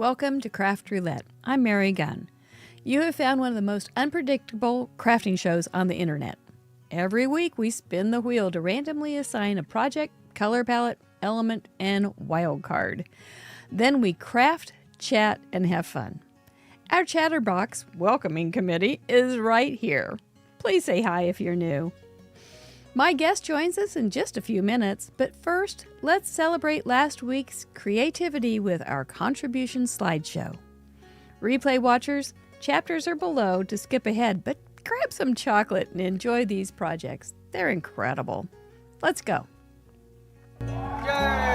Welcome to Craft Roulette. I'm Mary Gunn. You have found one of the most unpredictable crafting shows on the internet. Every week we spin the wheel to randomly assign a project, color palette, element, and wild card. Then we craft, chat, and have fun. Our Chatterbox welcoming committee is right here. Please say hi if you're new. My guest joins us in just a few minutes, but first, let's celebrate last week's creativity with our contribution slideshow. Replay watchers, chapters are below to skip ahead, but grab some chocolate and enjoy these projects. They're incredible. Let's go. Yay!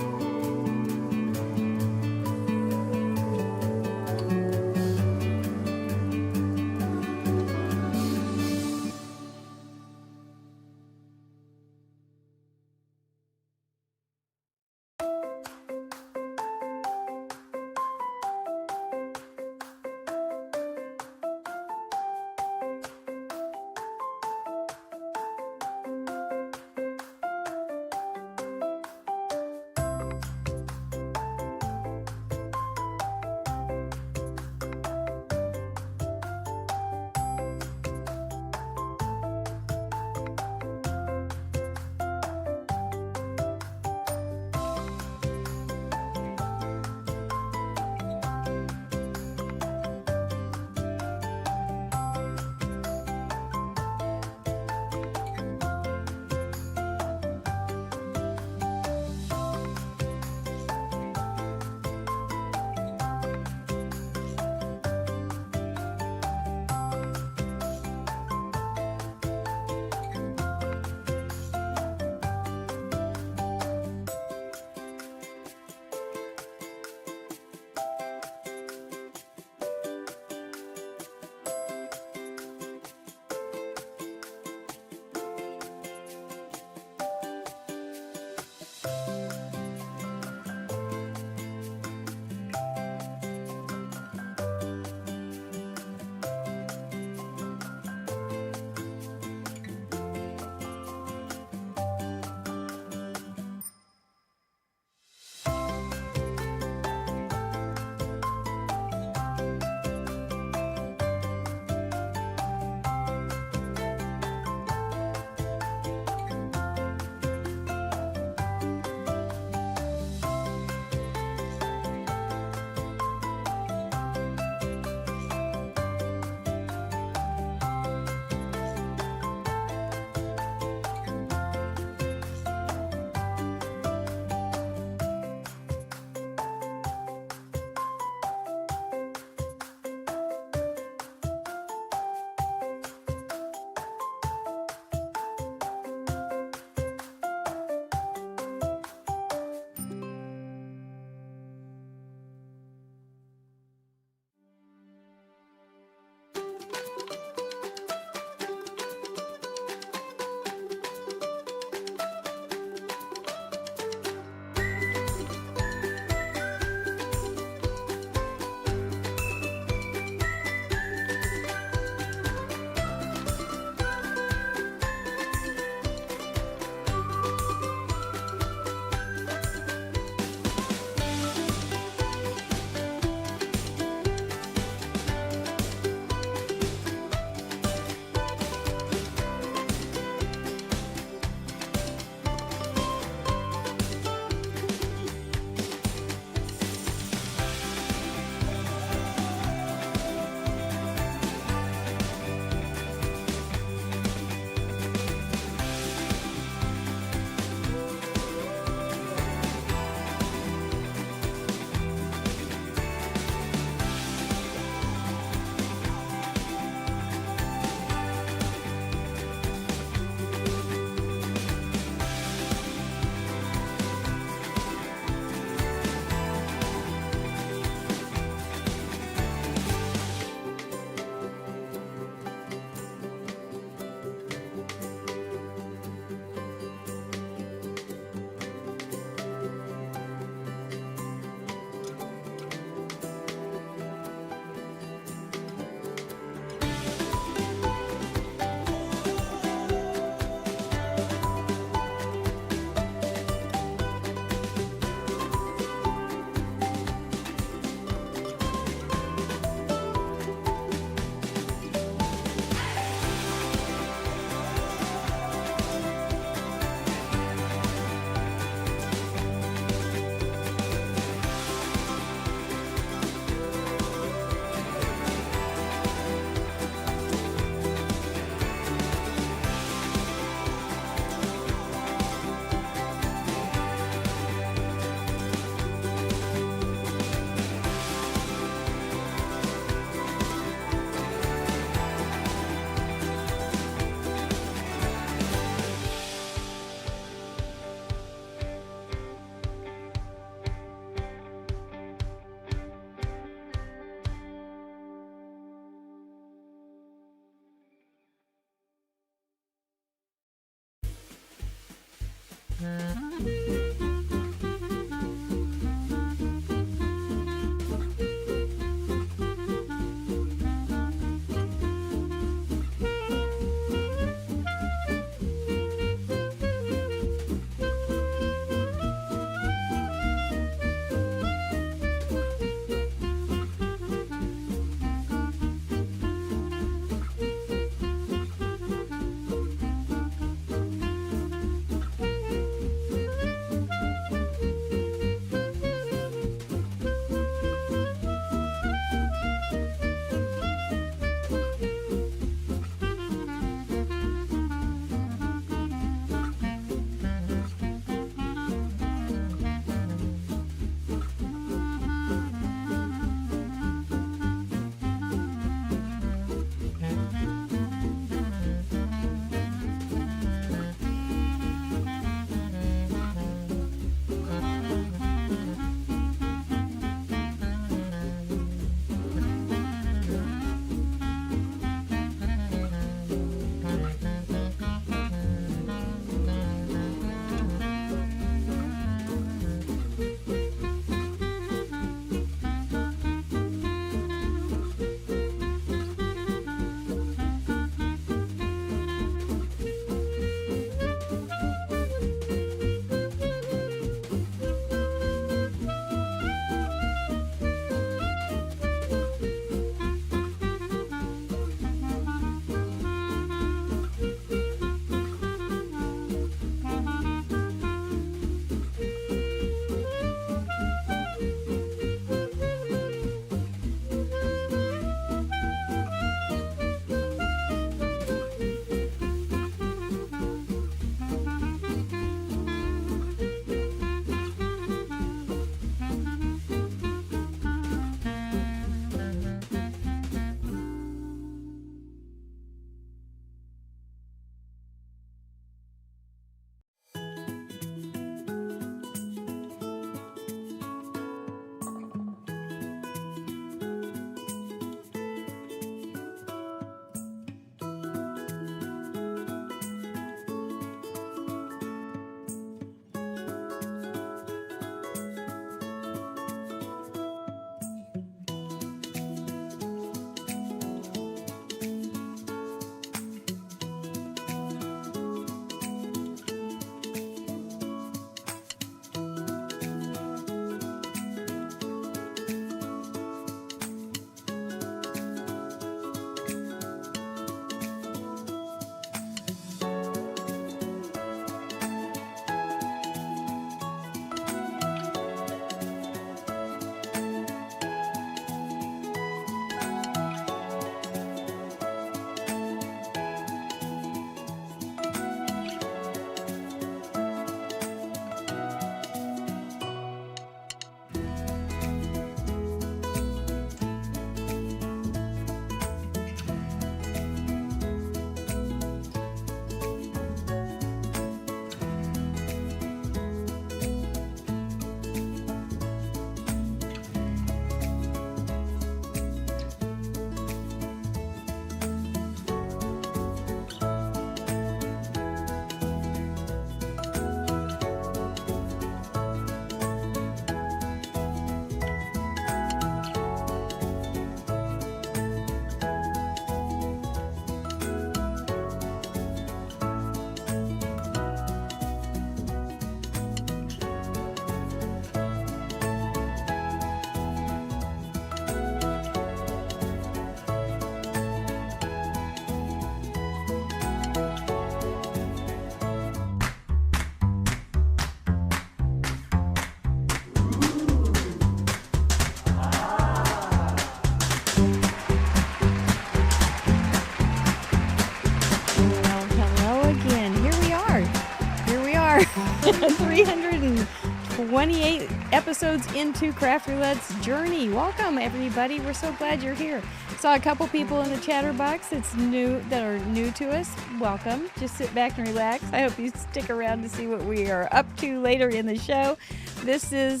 128 episodes into Craft Roulette's journey. Welcome, everybody. We're so glad you're here. Saw a couple people in the chatterbox that are new to us. Welcome. Just sit back and relax. I hope you stick around to see what we are up to later in the show. This is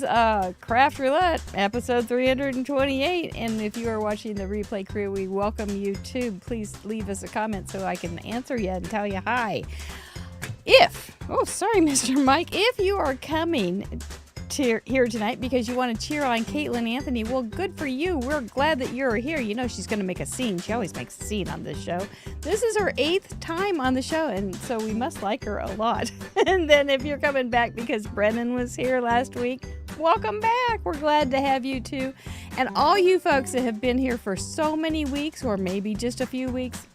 Craft Roulette, episode 328. And if you are watching the replay crew, we welcome you too. Please leave us a comment so I can answer you and tell you hi. Mr. Mike, if you are coming here tonight because you want to cheer on Caitlin Anthony, well, good for you. We're glad that you're here. You know she's going to make a scene. She always makes a scene on this show. This is her 8th time on the show, and so we must like her a lot. And then if you're coming back because Brennan was here last week, welcome back. We're glad to have you too. And all you folks that have been here for so many weeks, or maybe just a few weeks,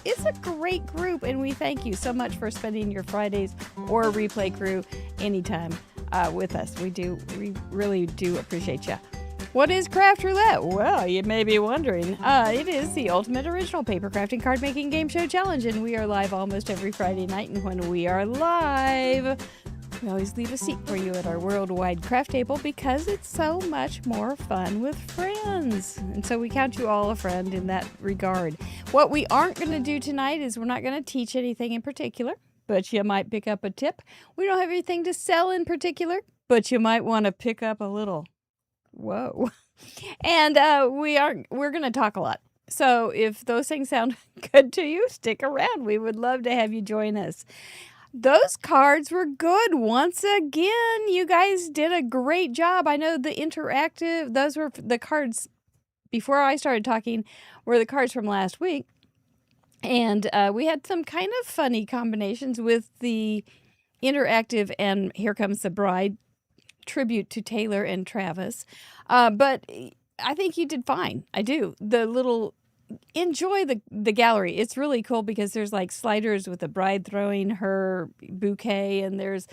it's a great group, and we thank you so much for spending your Fridays or replay crew anytime with us. We really do appreciate you. What is Craft Roulette? Well, you may be wondering. It is the ultimate original paper crafting card making game show challenge, and we are live almost every Friday night. And when we are live, we always leave a seat for you at our worldwide craft table because it's so much more fun with friends. And so we count you all a friend in that regard. What we aren't going to do tonight is we're not going to teach anything in particular, but you might pick up a tip. We don't have anything to sell in particular, but you might want to pick up a little. Whoa. And we're going to talk a lot. So if those things sound good to you, stick around. We would love to have you join us. Those cards were good once again. You guys did a great job. I know the interactive, those were the cards before I started talking, were the cards from last week. And we had some kind of funny combinations with the interactive and Here Comes the Bride tribute to Taylor and Travis. But I think you did fine. I do. Enjoy the gallery. It's really cool because there's like sliders with the bride throwing her bouquet, and there's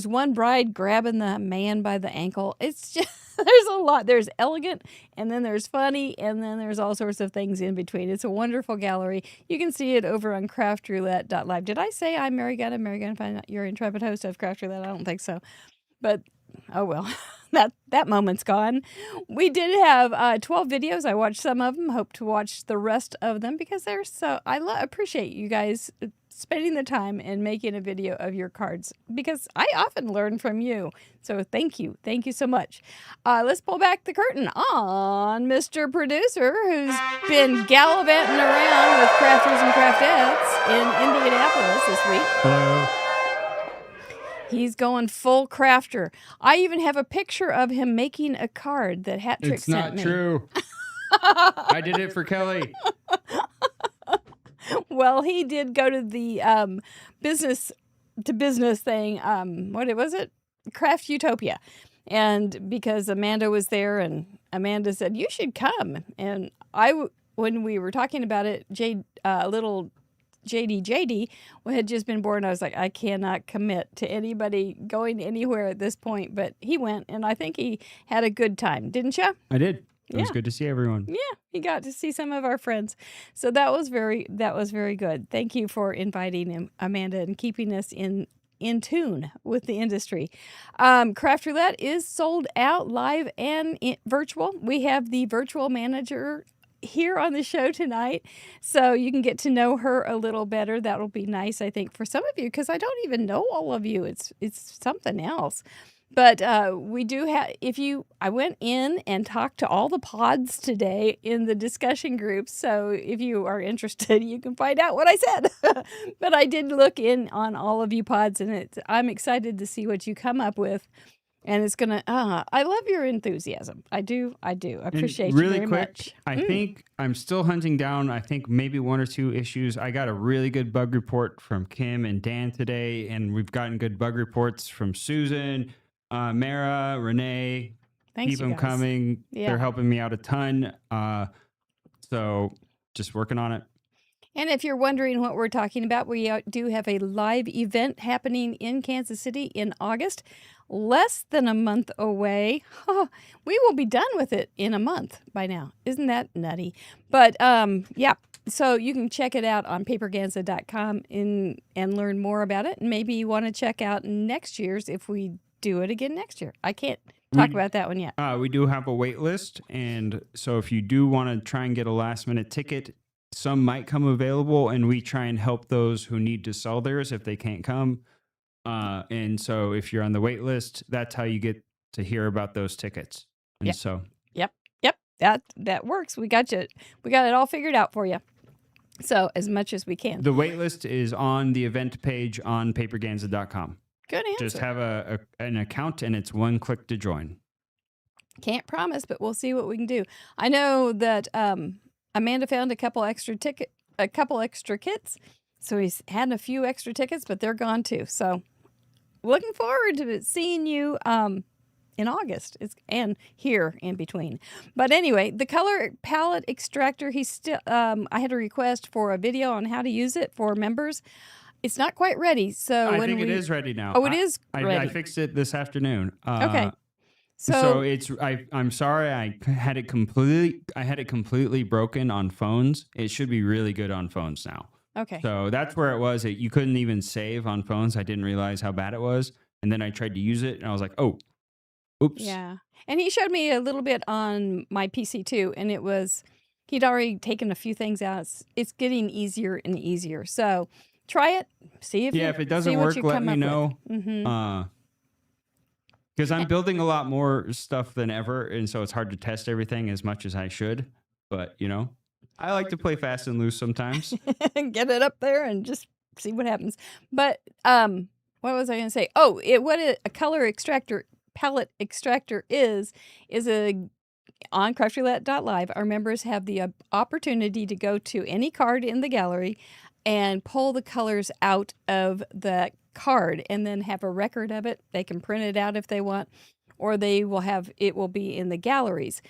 one bride grabbing the man by the ankle. It's just, there's a lot. There's elegant, and then there's funny, and then there's all sorts of things in between. It's a wonderful gallery. You can see it over on craftroulette.live. Did I say I'm Mary Gunn? I'm Mary Gunn. You're intrepid host of Craft Roulette. I don't think so. But, oh well, that moment's gone. We did have 12 videos. I watched some of them. Hope to watch the rest of them because they're so. Appreciate you guys spending the time and making a video of your cards because I often learn from you. So thank you. Thank you so much. Let's pull back the curtain on Mr. Producer, who's been gallivanting around with crafters and craftettes in Indianapolis this week. Hello. He's going full crafter. I even have a picture of him making a card that Hat Trick sent me. It's not true. I did it for Kelly. Well, he did go to the business thing. What was it? Craft Utopia. And because Amanda was there, and Amanda said, you should come. And when we were talking about it, little JD had just been born. I was like, I cannot commit to anybody going anywhere at this point, but he went, and I think he had a good time, didn't you? I did. It was good to see everyone. Yeah, he got to see some of our friends, so that was very good. Thank you for inviting him, Amanda, and keeping us in tune with the industry. Craft Roulette is sold out live and virtual. We have the virtual manager here on the show tonight, so you can get to know her a little better. That'll be nice, I think, for some of you, because I don't even know all of you. It's something else. But we do have, I went in and talked to all the pods today in the discussion groups, so if you are interested, you can find out what I said. But I did look in on all of you pods, and I'm excited to see what you come up with. And it's going to, I love your enthusiasm. I do. I appreciate you very much. I think I'm still hunting down, maybe one or two issues. I got a really good bug report from Kim and Dan today, and we've gotten good bug reports from Susan, Mara, Renee. Thanks, Keep them coming. Yeah. They're helping me out a ton. So just working on it. And if you're wondering what we're talking about, we do have a live event happening in Kansas City in August, less than a month away. We will be done with it in a month by now. Isn't that nutty? But yeah, so you can check it out on paperganza.com and learn more about it. And maybe you want to check out next year's if we do it again next year. I can't talk about that one yet. We do have a wait list, and so if you do want to try and get a last minute ticket, some might come available, and we try and help those who need to sell theirs if they can't come. And so if you're on the wait list, that's how you get to hear about those tickets. And Yep. so Yep. That works. We got it all figured out for you. So as much as we can. the wait list is on the event page on paperganza.com. Good answer. Just have an account, and it's one click to join. Can't promise, but we'll see what we can do. I know that Amanda found a couple extra kits. So he's had a few extra tickets, but they're gone too. So looking forward to seeing you in August and here in between. But anyway, the color palette extractor, I had a request for a video on how to use it for members. It's not quite ready. So I think it is ready now. Oh, it is ready. I fixed it this afternoon. Okay. So I'm sorry I had it completely broken on phones. It should be really good on phones now. Okay. So that's where it was. You couldn't even save on phones. I didn't realize how bad it was. And then I tried to use it, and I was like, oh, oops. Yeah. And he showed me a little bit on my PC too, and he'd already taken a few things out. It's getting easier and easier. So try it. See if it doesn't work, let me know. Because I'm building a lot more stuff than ever, and so it's hard to test everything as much as I should. But, I like to play fast and loose sometimes. Get it up there and just see what happens. But what was I going to say? Oh, what a color extractor palette extractor is on craftroulette.live. Our members have the opportunity to go to any card in the gallery and pull the colors out of the card and then have a record of it. They can print it out if they want, or it will be in the galleries.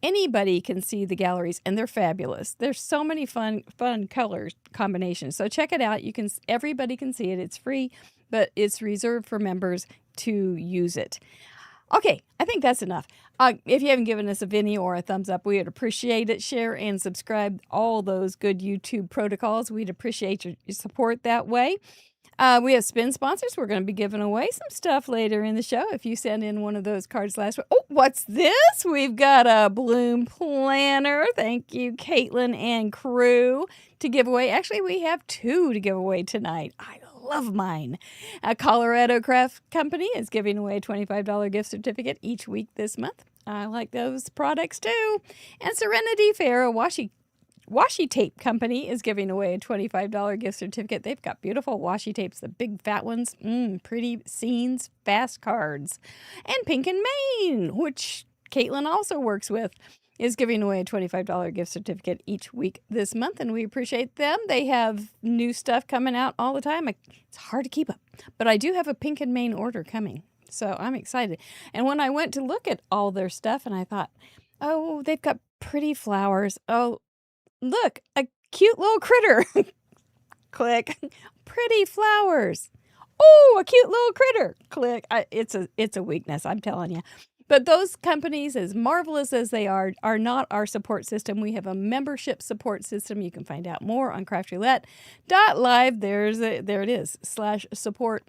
Anybody can see the galleries, and they're fabulous. There's so many fun color combinations. So check it out. Everybody can see it. It's free, but it's reserved for members to use it. Okay, I think that's enough. If you haven't given us a Vinny or a thumbs up, we would appreciate it. Share and subscribe. All those good YouTube protocols. We'd appreciate your support that way. We have spin sponsors. We're going to be giving away some stuff later in the show if you send in one of those cards last week. Oh, what's this? We've got a Bloom planner. Thank you, Caitlin and crew, to give away. Actually, we have 2 to give away tonight. I love mine. Colorado Craft Company is giving away a $25 gift certificate each week this month. I like those products too. And Serenity Fair, a washi tape company, is giving away a $25 gift certificate. They've got beautiful washi tapes, the big fat ones, pretty scenes, fast cards. And Pink and Maine, which Caitlin also works with, is giving away a $25 gift certificate each week this month, and we appreciate them. They have new stuff coming out all the time. It's hard to keep up, but I do have a Pink and Maine order coming, so I'm excited. And when I went to look at all their stuff, and I thought, oh, they've got pretty flowers. Oh, look, a cute little critter. Click. Pretty flowers. Oh, a cute little critter. Click. It's a weakness, I'm telling you. But those companies, as marvelous as they are not our support system. We have a membership support system. You can find out more on craftroulette.live. There it is, /support.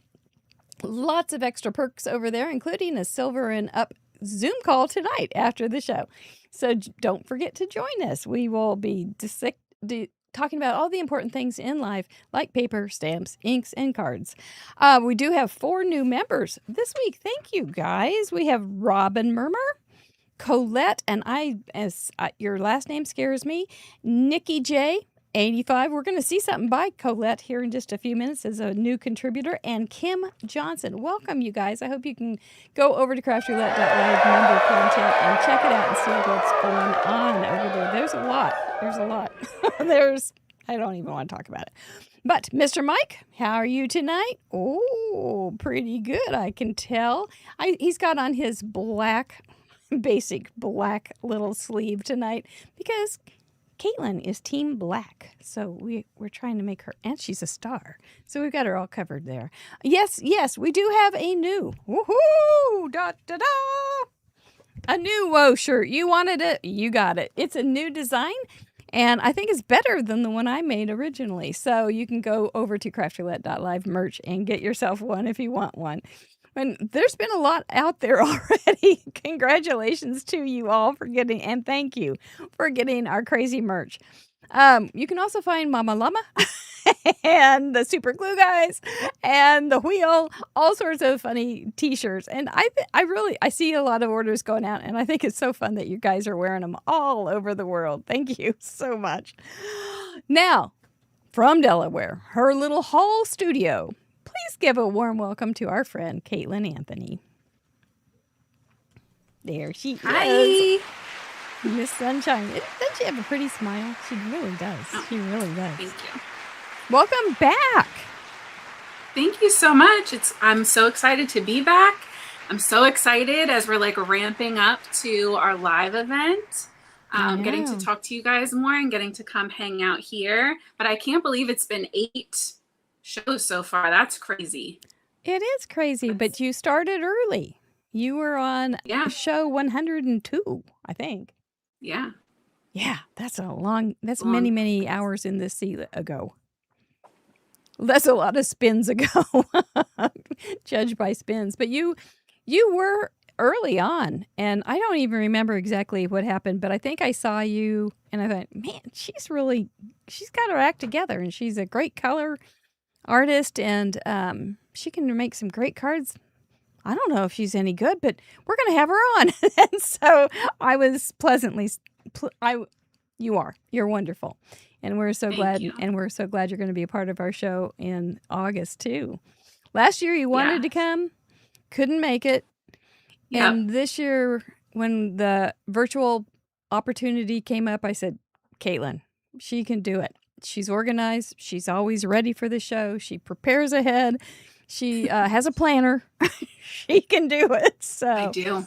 Lots of extra perks over there, including a silver and up Zoom call tonight after the show. So don't forget to join us. We will be talking about all the important things in life, like paper, stamps, inks, and cards. We do have 4 new members this week. Thank you, guys. We have Robin Murmur, Colette, and your last name scares me, Nikki J. 85. We're going to see something by Colette here in just a few minutes as a new contributor. And Kim Johnson. Welcome, you guys. I hope you can go over to craftroulette.live member content and check it out and see what's going on over there. There's a lot. I don't even want to talk about it. But Mr. Mike, how are you tonight? Oh, pretty good, I can tell. He's got on his basic black little sleeve tonight because Caitlin is team black, so we're trying to make her, and she's a star, so we've got her all covered there. Yes, we do have a new, woohoo, da-da-da, a new Woe shirt. You wanted it, you got it. It's a new design, and I think it's better than the one I made originally, so you can go over to craftroulette.live merch and get yourself one if you want one. And there's been a lot out there already. Congratulations to you all for getting, and thank you for getting our crazy merch. You can also find Mama Llama and the Super Glue Guys and the Wheel, all sorts of funny T-shirts. And I see a lot of orders going out, and I think it's so fun that you guys are wearing them all over the world. Thank you so much. Now, from Delaware, her little hall studio, please give a warm welcome to our friend Caitlin Anthony. There she is. Hi. Miss Sunshine. Doesn't she have a pretty smile? She really does. She really does. Thank you. Welcome back. Thank you so much. I'm so excited to be back. I'm so excited as we're like ramping up to our live event. Getting to talk to you guys more and getting to come hang out here. But I can't believe it's been 8 shows so far. That's crazy. It is crazy, but you started early. You were on show 102, I think. Yeah. Yeah, that's many, many hours in the sea ago. That's a lot of spins ago, judged by spins. But you were early on, and I don't even remember exactly what happened, but I think I saw you, and I thought, man, she's got her act together, and she's a great color artist, and she can make some great cards. I don't know if she's any good, but we're going to have her on. And so I was pleasantly, you're wonderful. And we're so glad, and we're so glad you're going to be a part of our show in August too. Last year you wanted to come, couldn't make it. Yep. And this year when the virtual opportunity came up, I said, Caitlin, she can do it. She's organized. She's always ready for the show. She prepares ahead. She has a planner. She can do it. So I do.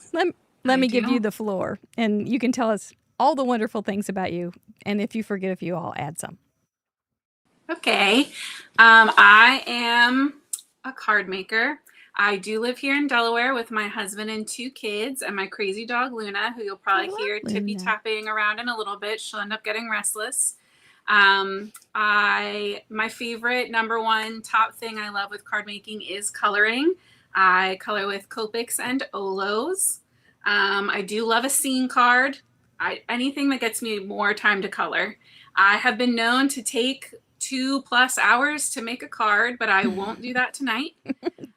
Let me give you the floor, and you can tell us all the wonderful things about you. And if you forget a few, I'll add some. Okay. I am a card maker. I do live here in Delaware with my husband and 2 kids and my crazy dog, Luna, who you'll probably hear tippy-tapping around in a little bit. She'll end up getting restless. My favorite -- top thing I love with card making is coloring. I color with Copics and Olos. I do love a scene card. Anything that gets me more time to color. I have been known to take 2+ hours to make a card, but I won't do that tonight.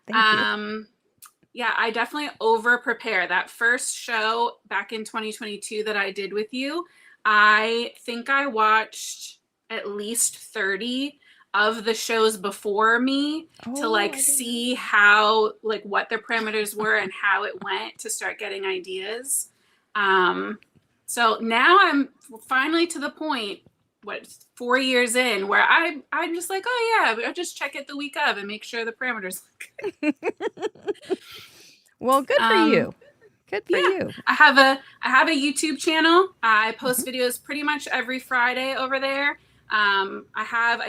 Yeah, I definitely over prepare. That first show back in 2022 that I did with you, I think I watched at least 30 of the shows before me to see how, what their parameters were and how it went to start getting ideas. So now I'm finally to the point, 4 years in, where I'm just like, I'll just check it the week of and make sure the parameters look good. Well, good for you. Good for you. I have a YouTube channel. I post videos pretty much every Friday over there. I have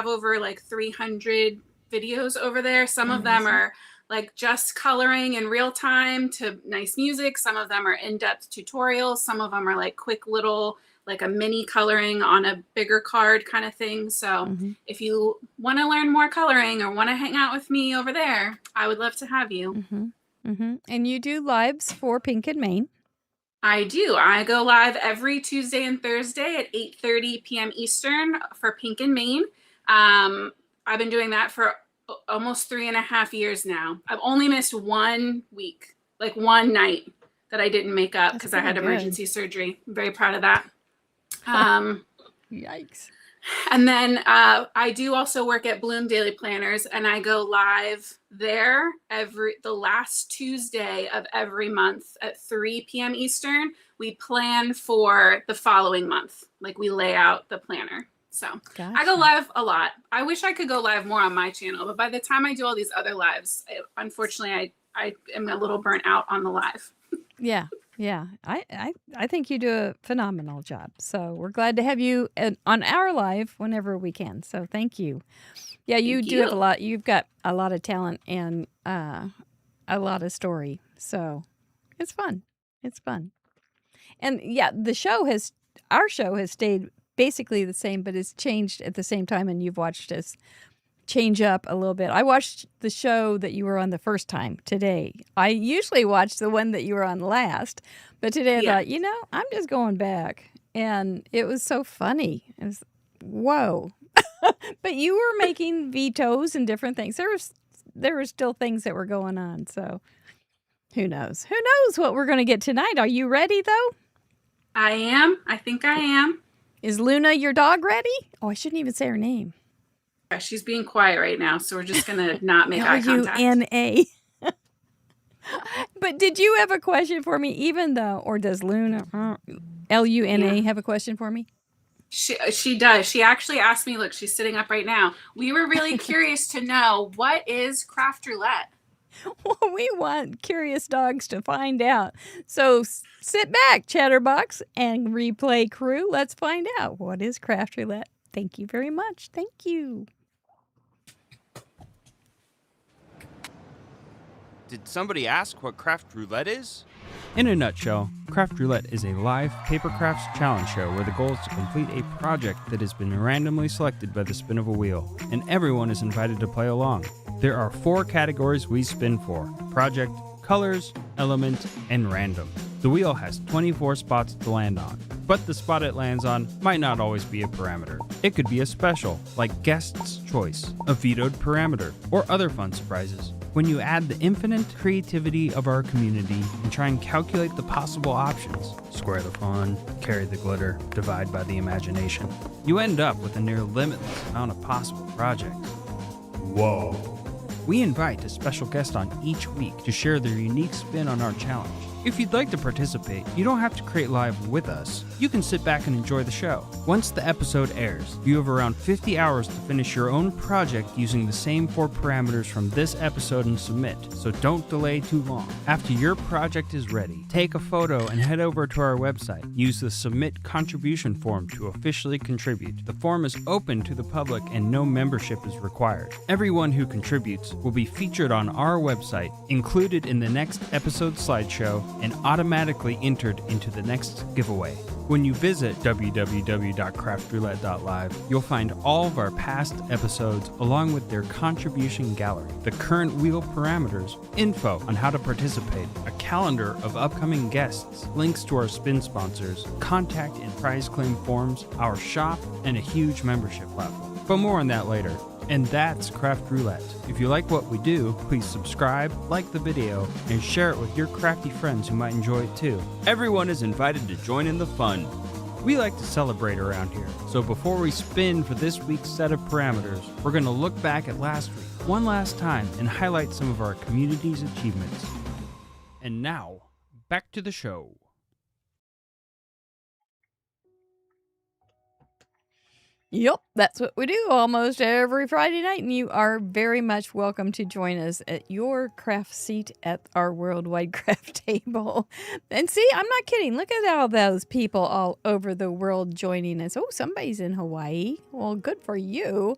over 300 videos over there. Some of them are just coloring in real time to nice music. Some of them are in-depth tutorials. Some of them are quick little, a mini coloring on a bigger card kind of thing. So if you want to learn more coloring or want to hang out with me over there, I would love to have you. And you do lives for Pink and Main. I do. I go live every Tuesday and Thursday at 8:30 p.m. Eastern for Pink and Main. I've been doing that for almost 3.5 years now. I've only missed 1 week, one night that I didn't make up because I had emergency surgery. I'm very proud of that. Yikes. And then I do also work at Bloom Daily Planners, and I go live there the last Tuesday of every month at 3 p.m. Eastern. We plan for the following month. We lay out the planner. So gotcha. I go live a lot. I wish I could go live more on my channel, but by the time I do all these other lives, unfortunately, I am a little burnt out on the live. Yeah. I think you do a phenomenal job. So we're glad to have you on our live whenever we can. So thank you. Yeah, you do have a lot. You've got a lot of talent and a lot of story. So it's fun. It's fun. And yeah, our show has stayed basically the same, but it's changed at the same time. And you've watched us change up a little bit. I watched the show that you were on the first time today. I usually watch the one that you were on last, but today I thought, I'm just going back. And it was so funny. It was, whoa. But you were making vetoes and different things. There were still things that were going on. So who knows? Who knows what we're going to get tonight? Are you ready, though? I am. I think I am. Is Luna your dog ready? Oh, I shouldn't even say her name. Yeah, she's being quiet right now, so we're just going to not make eye contact. Luna. But did you have a question for me even though, or does Luna, Luna, have a question for me? She does. She actually asked me, look, she's sitting up right now. We were really curious to know, what is craft roulette? Well, we want curious dogs to find out. So sit back, Chatterbox and Replay crew. Let's find out, what is craft roulette. Thank you very much. Thank you. Did somebody ask what craft roulette is? In a nutshell, Craft Roulette is a live paper crafts challenge show where the goal is to complete a project that has been randomly selected by the spin of a wheel, and everyone is invited to play along. There are 4 categories we spin for: project, colors, element, and random. The wheel has 24 spots to land on, but the spot it lands on might not always be a parameter. It could be a special, like guest's choice, a vetoed parameter, or other fun surprises. When you add the infinite creativity of our community and try and calculate the possible options, square the fun, carry the glitter, divide by the imagination, you end up with a near limitless amount of possible projects. Whoa. We invite a special guest on each week to share their unique spin on our challenge. If you'd like to participate, you don't have to create live with us. You can sit back and enjoy the show. Once the episode airs, you have around 50 hours to finish your own project using the same 4 parameters from this episode and submit, so don't delay too long. After your project is ready, take a photo and head over to our website. Use the Submit Contribution form to officially contribute. The form is open to the public and no membership is required. Everyone who contributes will be featured on our website, included in the next episode slideshow, and automatically entered into the next giveaway. When you visit www.craftroulette.live, you'll find all of our past episodes along with their contribution gallery, the current wheel parameters, info on how to participate, a calendar of upcoming guests, links to our spin sponsors, contact and prize claim forms, our shop, and a huge membership platform. But more on that later. And that's Craft Roulette. If you like what we do, please subscribe, like the video, and share it with your crafty friends who might enjoy it too. Everyone is invited to join in the fun. We like to celebrate around here, so before we spin for this week's set of parameters, we're going to look back at last week one last time and highlight some of our community's achievements. And now, back to the show. Yep, that's what we do almost every Friday night, and you are very much welcome to join us at your craft seat at our worldwide craft table. And see, I'm not kidding. Look at all those people all over the world joining us. Oh, somebody's in Hawaii. Well, good for you.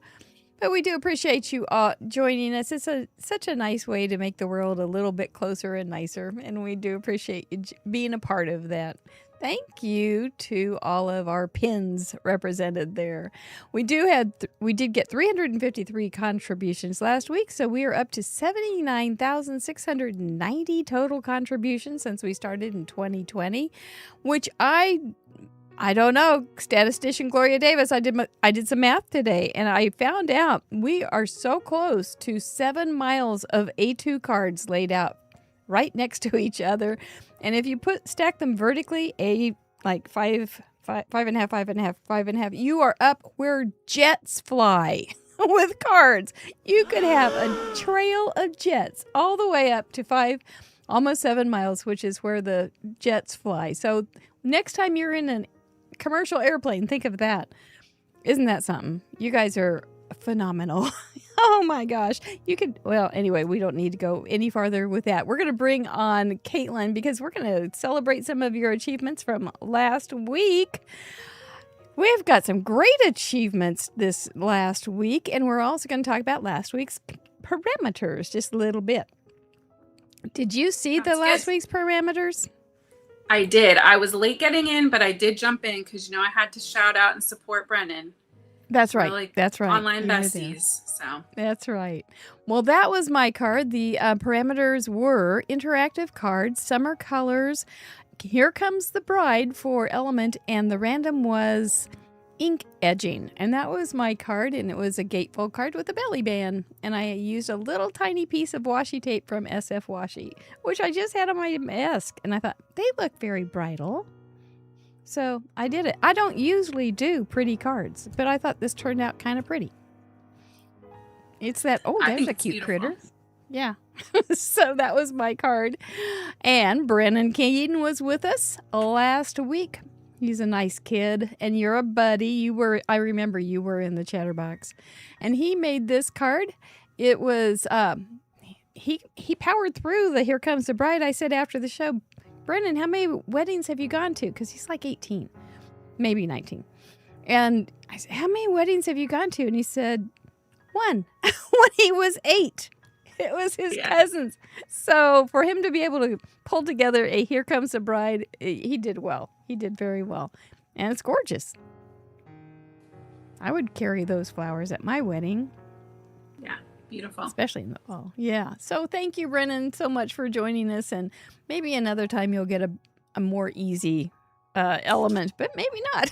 But we do appreciate you joining us. It's such a nice way to make the world a little bit closer and nicer, and we do appreciate you being a part of that. Thank you to all of our pins represented there. We did get 353 contributions last week, so we are up to 79,690 total contributions since we started in 2020, which I don't know, statistician Gloria Davis, I did some math today, and I found out we are so close to 7 miles of A2 cards laid out right next to each other. And if you stack them vertically, like five and a half, you are up where jets fly with cards. You could have a trail of jets all the way up to almost 7 miles, which is where the jets fly. So next time you're in a commercial airplane, think of that. Isn't that something? You guys are phenomenal. Oh my gosh. Anyway, we don't need to go any farther with that. We're going to bring on Caitlin because we're going to celebrate some of your achievements from last week. We've got some great achievements this last week, and we're also going to talk about last week's parameters just a little bit. Did you see the last week's parameters? I did. I was late getting in, but I did jump in because, I had to shout out and support Brennan. That's right. We're like That's right. online You were there. besties. So That's right. Well, that was my card. The parameters were interactive cards, summer colors. Here Comes the Bride for element, and the random was ink edging. And that was my card, and it was a gatefold card with a belly band. And I used a little tiny piece of washi tape from SF Washi, which I just had on my desk. And I thought, they look very bridal. So I did it. I don't usually do pretty cards, but I thought this turned out kind of pretty. It's that, oh, I there's think a it's cute beautiful. critter. Yeah. So that was my card. And Brennan Keaton was with us last week. He's a nice kid, and you're a buddy. I remember you were in the chatterbox. And he made this card. It was, he powered through the Here Comes the Bride. I said after the show, Brennan, how many weddings have you gone to? Because he's like 18, maybe 19. And I said, how many weddings have you gone to? And he said, one, when he was 8. It was his cousins. So for him to be able to pull together a Here Comes the Bride, he did well. He did very well. And it's gorgeous. I would carry those flowers at my wedding. Yeah, beautiful. Especially in the fall. Yeah. So thank you, Brennan, so much for joining us. And maybe another time you'll get a more easy element, but maybe not.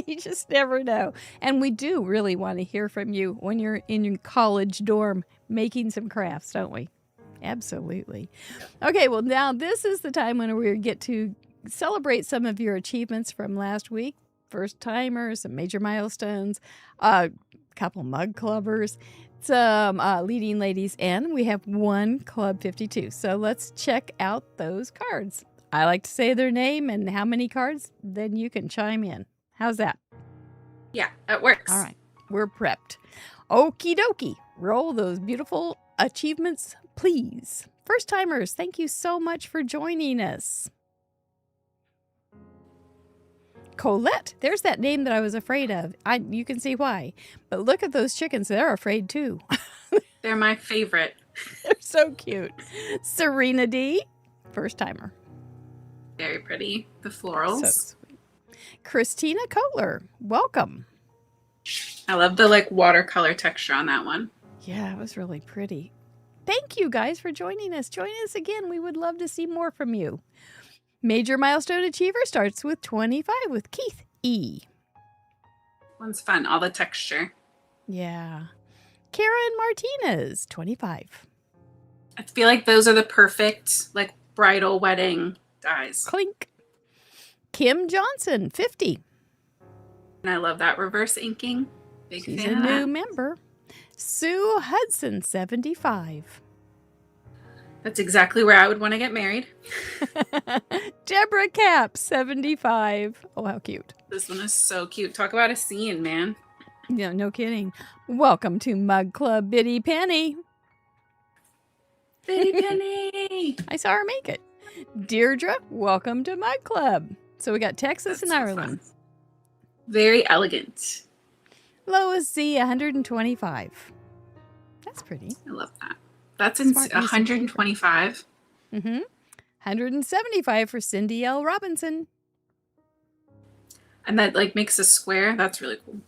You just never know. And we do really want to hear from you when you're in your college dorm making some crafts, don't we? Absolutely. Okay, well, now this is the time when we get to celebrate some of your achievements from last week. First timers, some major milestones, a couple mug clubbers, some leading ladies, and we have one Club 52. So let's check out those cards. I like to say their name and how many cards, then you can chime in. How's that? Yeah, it works. All right, we're prepped. Okie dokie. Roll those beautiful achievements, please. First timers, thank you so much for joining us. Colette, there's that name that I was afraid of. You can see why. But look at those chickens. They're afraid too. They're my favorite. They're so cute. Serena D, first timer. Very pretty. The florals. So sweet. Christina Kohler, welcome. I love the watercolor texture on that one. Yeah, it was really pretty. Thank you guys for joining us. Join us again. We would love to see more from you. Major milestone achiever starts with 25 with Keith E. One's fun. All the texture. Yeah. Karen Martinez, 25. I feel like those are the perfect bridal wedding dies. Clink. Kim Johnson, 50. And I love that reverse inking. Big She's fan a of new that. member. Sue Hudson, 75. That's exactly where I would want to get married. Deborah Cap, 75. Oh, how cute. This one is so cute. Talk about a scene, man. Yeah, no kidding. Welcome to Mug Club, Biddy Penny. Biddy Penny. I saw her make it. Deirdre, welcome to Mug Club. So we got Texas and That's so Ireland. fun. Very elegant. Lois Z, 125. That's pretty. I love that. That's in Smart use of 125. Mm-hmm. 175 for Cindy L. Robinson. And that makes a square. That's really cool.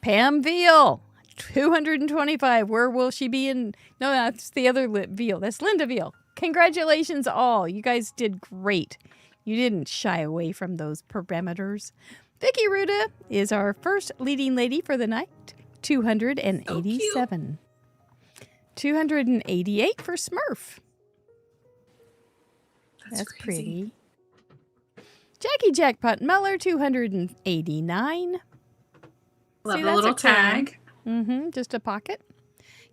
Pam Veal, 225. Where will she be in? No, that's the other Veal. That's Linda Veal. Congratulations all. You guys did great. You didn't shy away from those parameters. Vicky Ruda is our first leading lady for the night. 287. 288 for Smurf. That's crazy. pretty. Jackie Jackpot Meller, 289. Love See, the that's little a crown. tag. Mm-hmm, just a pocket.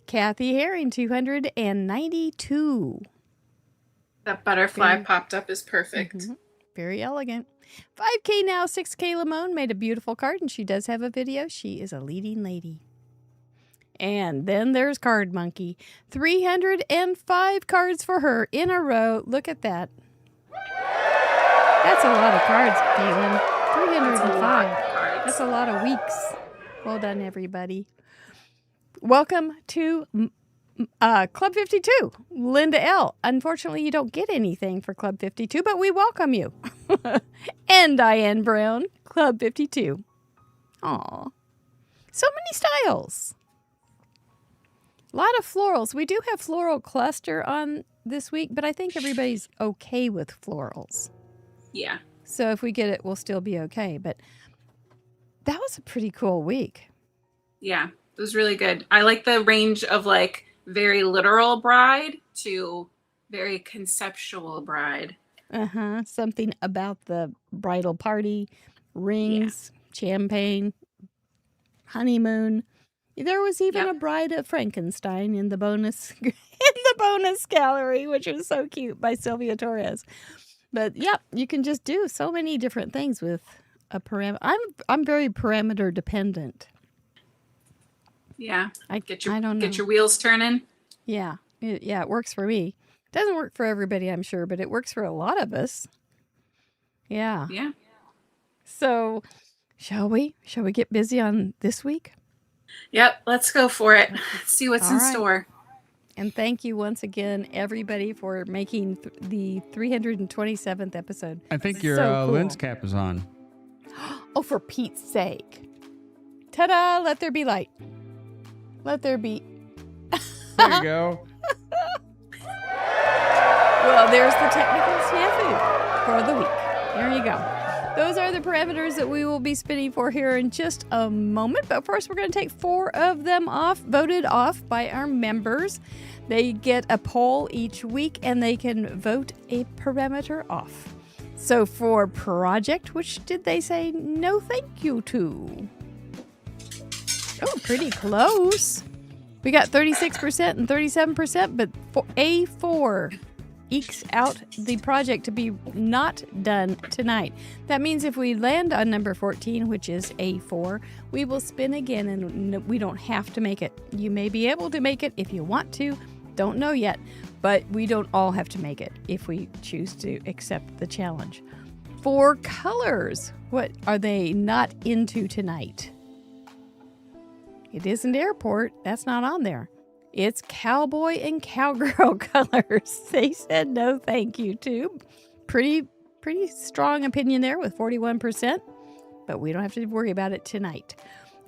Kathy Herring, 292. That butterfly Very- popped up is perfect. Mhm. Very elegant. 5K now, 6K Lamone made a beautiful card, and she does have a video. She is a leading lady. And then there's Card Monkey. 305 cards for her in a row. Look at that. That's a lot of cards, Kaylin. That's a lot 305. of cards. That's a lot of weeks. Well done, everybody. Welcome to Club 52. Linda L. Unfortunately, you don't get anything for Club 52, but we welcome you. And Diane Brown, Club 52. Aw. So many styles. A lot of florals. We do have floral cluster on this week, but I think everybody's okay with florals. Yeah. So if we get it, we'll still be okay. But that was a pretty cool week. Yeah, it was really good. I like the range of like very literal bride to very conceptual bride. Something about the bridal party, rings, champagne, honeymoon. There was even a bride of Frankenstein in the bonus gallery, which was so cute, by Sylvia Torres. But you can just do so many different things with a parameter. I'm very parameter dependent. Yeah, I don't know. Get your wheels turning. Yeah, it works for me. It doesn't work for everybody, I'm sure, but it works for a lot of us. Yeah. Yeah. So, shall we get busy on this week? Yep, let's go for it. See what's in store. And thank you once again, everybody, for making the 327th episode. I think your cool. lens cap is on. Oh, for Pete's sake. Ta-da! Let there be light. Let there be... There you go. Well, there's the technical snafu for the week. There you go. Those are the parameters that we will be spinning for here in just a moment. But first, we're going to take 4 of them voted off by our members. They get a poll each week, and they can vote a parameter off. So for project, which did they say no thank you to? Oh, pretty close. We got 36% and 37%, but A4 ekes out the project to be not done tonight. That means if we land on number 14, which is A4, we will spin again, and we don't have to make it. You may be able to make it if you want to. Don't know yet, but we don't all have to make it if we choose to accept the challenge. For colors, what are they not into tonight? It isn't airport. That's not on there. It's cowboy and cowgirl colors. They said no thank you to. Pretty strong opinion there with 41%, but we don't have to worry about it tonight.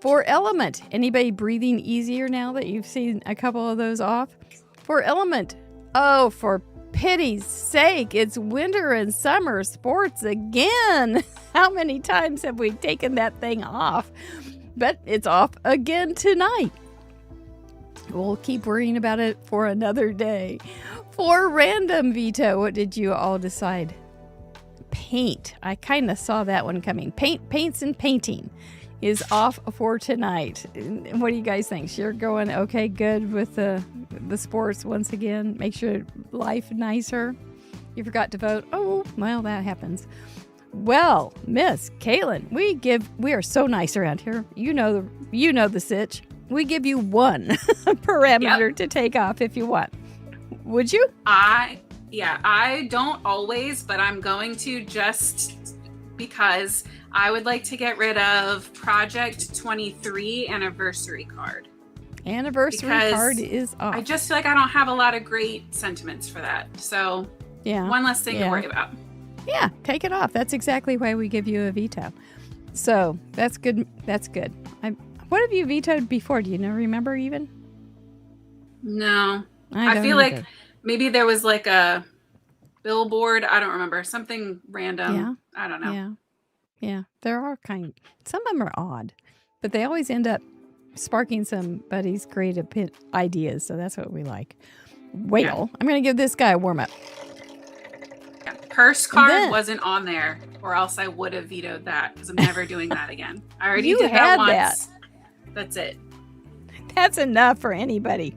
For element, anybody breathing easier now that you've seen a couple of those off? For element, oh, for pity's sake, it's winter and summer sports again. How many times have we taken that thing off? But it's off again tonight. We'll keep worrying about it for another day. For random veto, what did you all decide? Paint. I kind of saw that one coming. Paints and painting is off for tonight. What do you guys think? You're going okay, good with the sports once again. Make sure life nicer. You forgot to vote. Oh, well, that happens. Well, Miss Kaylin, we are so nice around here. You know the sitch. We give you 1 parameter to take off if you want. Would you? I don't always, but I'm going to, just because I would like to get rid of Project 23 anniversary card. Anniversary card is off. I just feel like I don't have a lot of great sentiments for that. So one less thing to worry about. Yeah, take it off. That's exactly why we give you a veto. So that's good. That's good. What have you vetoed before? Do you remember even? No. I feel like maybe there was like a billboard. I don't remember. Something random. Yeah. I don't know. Yeah. There are some of them are odd, but they always end up sparking somebody's creative ideas. So that's what we like. Well, I'm going to give this guy a warm up. Purse card wasn't on there, or else I would have vetoed that, because I'm never doing that again. I already did that once. That's it. That's enough for anybody.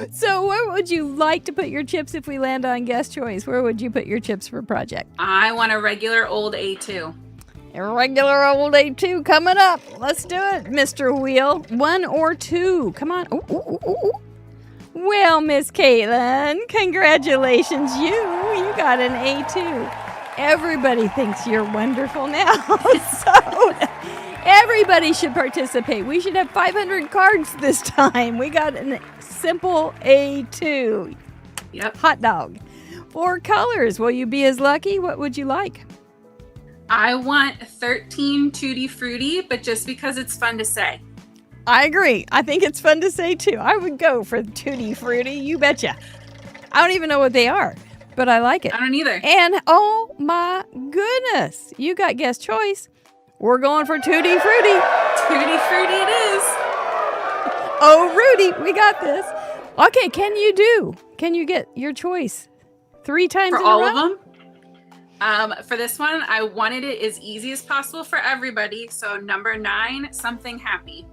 So where would you like to put your chips if we land on guest choice? Where would you put your chips for project? I want a regular old A2. A regular old A2 coming up. Let's do it, Mr. Wheel. 1 or 2. Come on. Ooh. Well, Miss Caitlin, congratulations. You got an A2. Everybody thinks you're wonderful now. So everybody should participate. We should have 500 cards this time. We got a simple A2. Yep. Hot dog. For colors, will you be as lucky? What would you like? I want 13 Tutti Frutti, but just because it's fun to say. I agree. I think it's fun to say too. I would go for Tutti Frutti. You betcha. I don't even know what they are, but I like it. I don't either. And oh my goodness, you got guest choice. We're going for Tutti Frutti. Tutti Frutti it is. Oh, Rudy, we got this. Okay, can you get your choice 3 times For in all a row? of them? For this one, I wanted it as easy as possible for everybody. So number 9, Something Happy.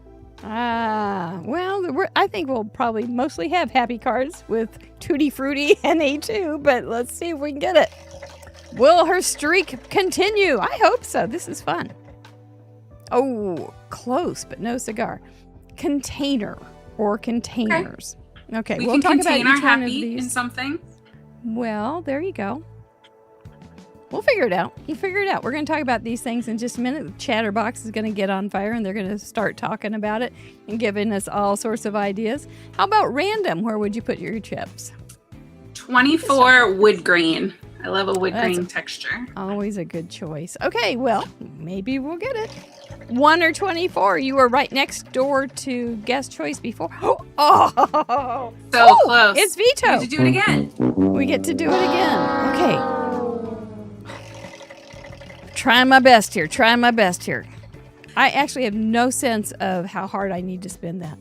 Well, I think we'll probably mostly have happy cards with Tutti Frutti and A2, but let's see if we can get it. Will her streak continue? I hope so. This is fun. Oh, close, but no cigar. Container or containers. Okay, We we'll can talk about contain our each one of happy in these. something. Well, there you go. We'll figure it out. We'll figure it out. We're going to talk about these things in just a minute. The Chatterbox is going to get on fire and they're going to start talking about it and giving us all sorts of ideas. How about random? Where would you put your chips? 24 wood grain. I love a wood That's grain texture. Always a good choice. Okay, well, maybe we'll get it. 1 or 24. You were right next door to guest choice before. Oh, So close. it's veto. We need to do it again. We get to do it again. Okay. Trying my best here. I actually have no sense of how hard I need to spin that.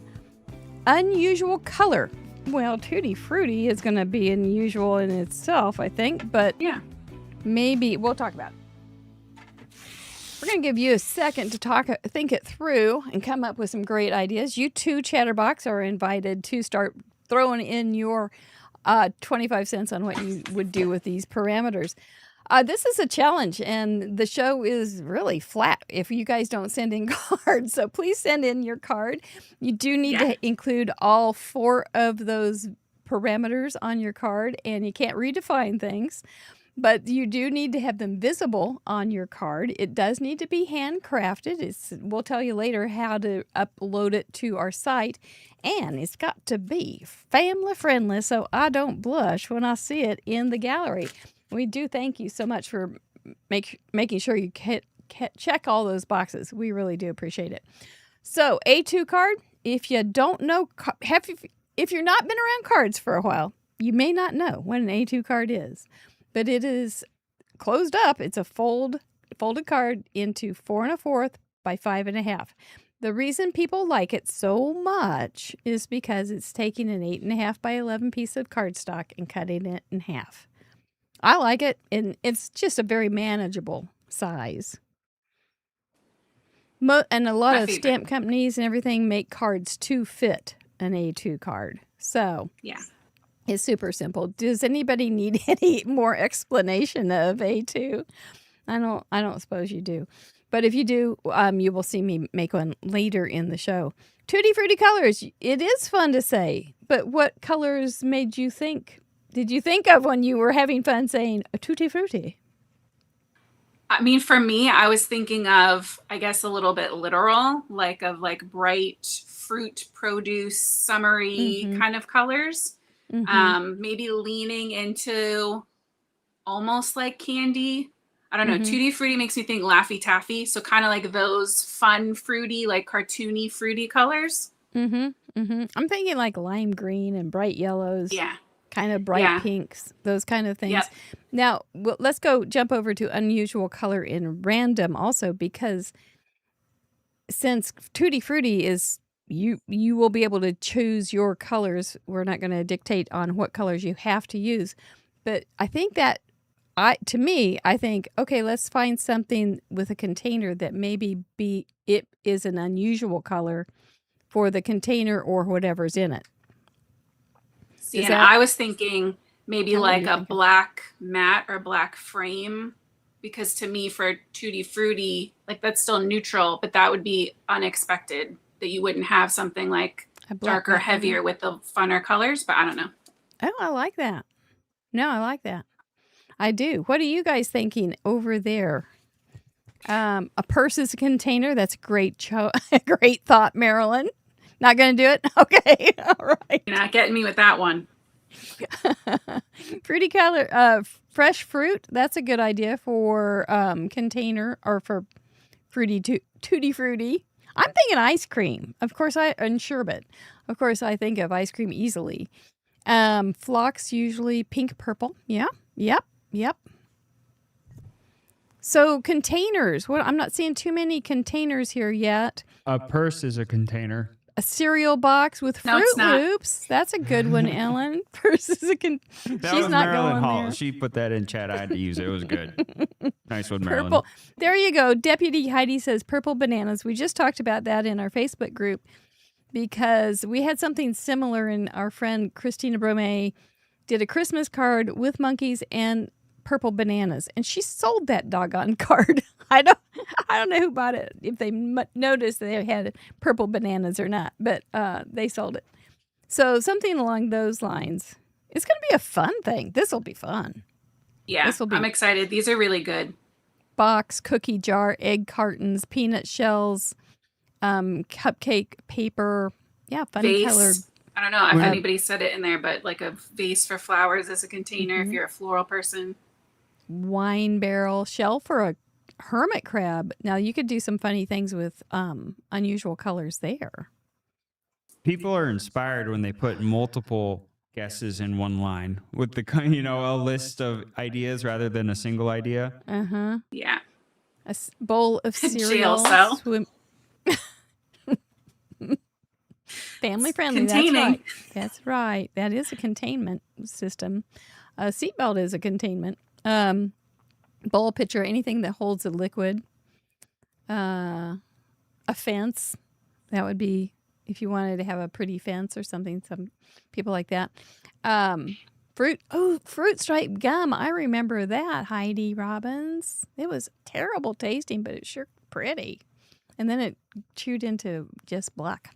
Unusual color. Well, Tutti Frutti is going to be unusual in itself, I think, but Yeah. maybe we'll talk about it. We're going to give you a second to think it through and come up with some great ideas. You two, Chatterbox, are invited to start throwing in your 25 cents on what you would do with these parameters. This is a challenge, and the show is really flat if you guys don't send in cards. So please send in your card. You do need to include all 4 of those parameters on your card, and you can't redefine things. But you do need to have them visible on your card. It does need to be handcrafted. We'll tell you later how to upload it to our site. And it's got to be family friendly so I don't blush when I see it in the gallery. We do thank you so much for making sure you check all those boxes. We really do appreciate it. So A2 card, if you don't know, if you've not been around cards for a while, you may not know what an A2 card is. But it is closed up. It's a folded card into 4 1/4 by 5 1/2. The reason people like it so much is because it's taking an 8 1/2 by 11 piece of cardstock and cutting it in half. I like it, and it's just a very manageable size. And a lot of stamp companies and everything make cards to fit an A2 card. So Yeah. it's super simple. Does anybody need any more explanation of A2? I don't suppose you do. But if you do, you will see me make one later in the show. Tutti Frutti colors. It is fun to say, but what colors did you think of when you were having fun saying a Tutti Frutti? I mean, for me, I was thinking of, I guess, a little bit literal, like bright fruit, produce, summery kind of colors. Maybe leaning into almost like candy. I don't know. Tutti Frutti makes me think Laffy Taffy. So kind of like those fun, fruity, like cartoony, fruity colors. I'm thinking like lime green and bright yellows. Yeah. Kind of bright pinks, those kind of things. Yep. Now, let's jump over to unusual color in random also, because since Tutti Frutti is you will be able to choose your colors. We're not going to dictate on what colors you have to use. But I think that I think, okay, let's find something with a container that maybe it is an unusual color for the container or whatever's in it. See, and I was thinking maybe like a black matte or black frame, because to me for Tutti Frutti, like that's still neutral, but that would be unexpected that you wouldn't have something like darker, heavier with the funner colors, but I don't know. Oh, I like that. No, I like that. I do. What are you guys thinking over there? A purse is a container. That's a great great thought, Marilyn. Not going to do it? Okay. All right. You're not getting me with that one. Fruity color, fresh fruit. That's a good idea for container or for tutti frutti. I'm thinking ice cream. Of course, and sherbet. Of course, I think of ice cream easily. Phlox usually pink purple. Yeah. Yep. So containers. What? I'm not seeing too many containers here yet. A purse is a container. A cereal box with No, Fruit it's not. Loops. That's a good one, Ellen. Purse is a That She's was not Marilyn going Hall. there. She put that in chat. I had to use it. It was good. Nice one, Marilyn. Purple. There you go. Deputy Heidi says purple bananas. We just talked about that in our Facebook group because we had something similar, and our friend Christina Brome did a Christmas card with monkeys and purple bananas, and she sold that doggone card. I don't know who bought it, if they noticed that they had purple bananas or not, but they sold it. So something along those lines. It's going to be a fun thing. This will be fun. Yeah, This'll be- I'm excited. These are really good. Box, cookie jar, egg cartons, peanut shells, cupcake paper. Yeah, funny colored. Vase. I don't know if Well- anybody said it in there, but like a vase for flowers as a container if you're a floral person. Wine barrel, shell for a hermit crab. Now you could do some funny things with unusual colors there. People are inspired when they put multiple guesses in one line with the a list of ideas rather than a single idea. Yeah. A bowl of cereal. Jail cell. Family friendly. Containing. That's right. That is a containment system. A seatbelt is a containment. Bowl pitcher, anything that holds a liquid. A fence. That would be if you wanted to have a pretty fence or something. Some people like that. Fruit stripe gum. I remember that, Heidi Robbins. It was terrible tasting, but it's sure pretty. And then it chewed into just black.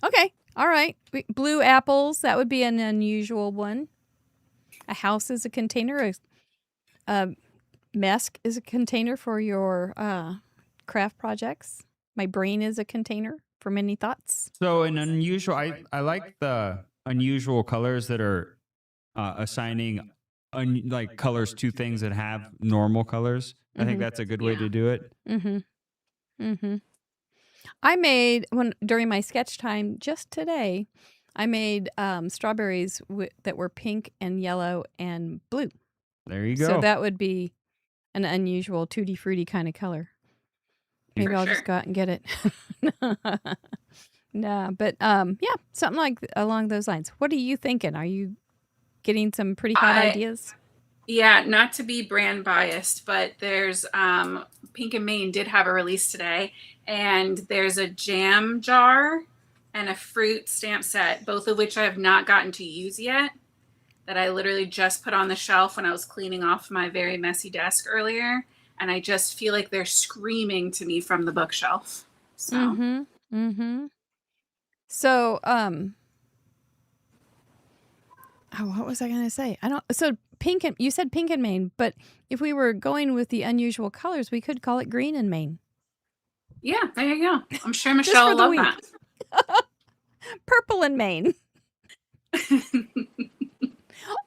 Okay. All right. Blue apples. That would be an unusual one. A house is a container. A Mesk is a container for your craft projects. My brain is a container for many thoughts. So an unusual, I like the unusual colors that are assigning like colors to things that have normal colors. I think that's a good way to do it. I made during my sketch time just today. I made strawberries that were pink and yellow and blue. There you go. So that would be an unusual tutti frutti kind of color. Maybe For I'll sure. just go out and get it. No, but yeah, something like along those lines. What are you thinking? Are you getting some pretty hot ideas? Yeah, not to be brand biased, but there's Pink and Main did have a release today, and there's a jam jar and a fruit stamp set, both of which I have not gotten to use yet, that I literally just put on the shelf when I was cleaning off my very messy desk earlier, and I just feel like they're screaming to me from the bookshelf. So So, what was I going to say? So you said pink and Maine, but if we were going with the unusual colors, we could call it green and Maine. yeah, there you go. I'm sure Michelle will the love week. that. Purple and Maine.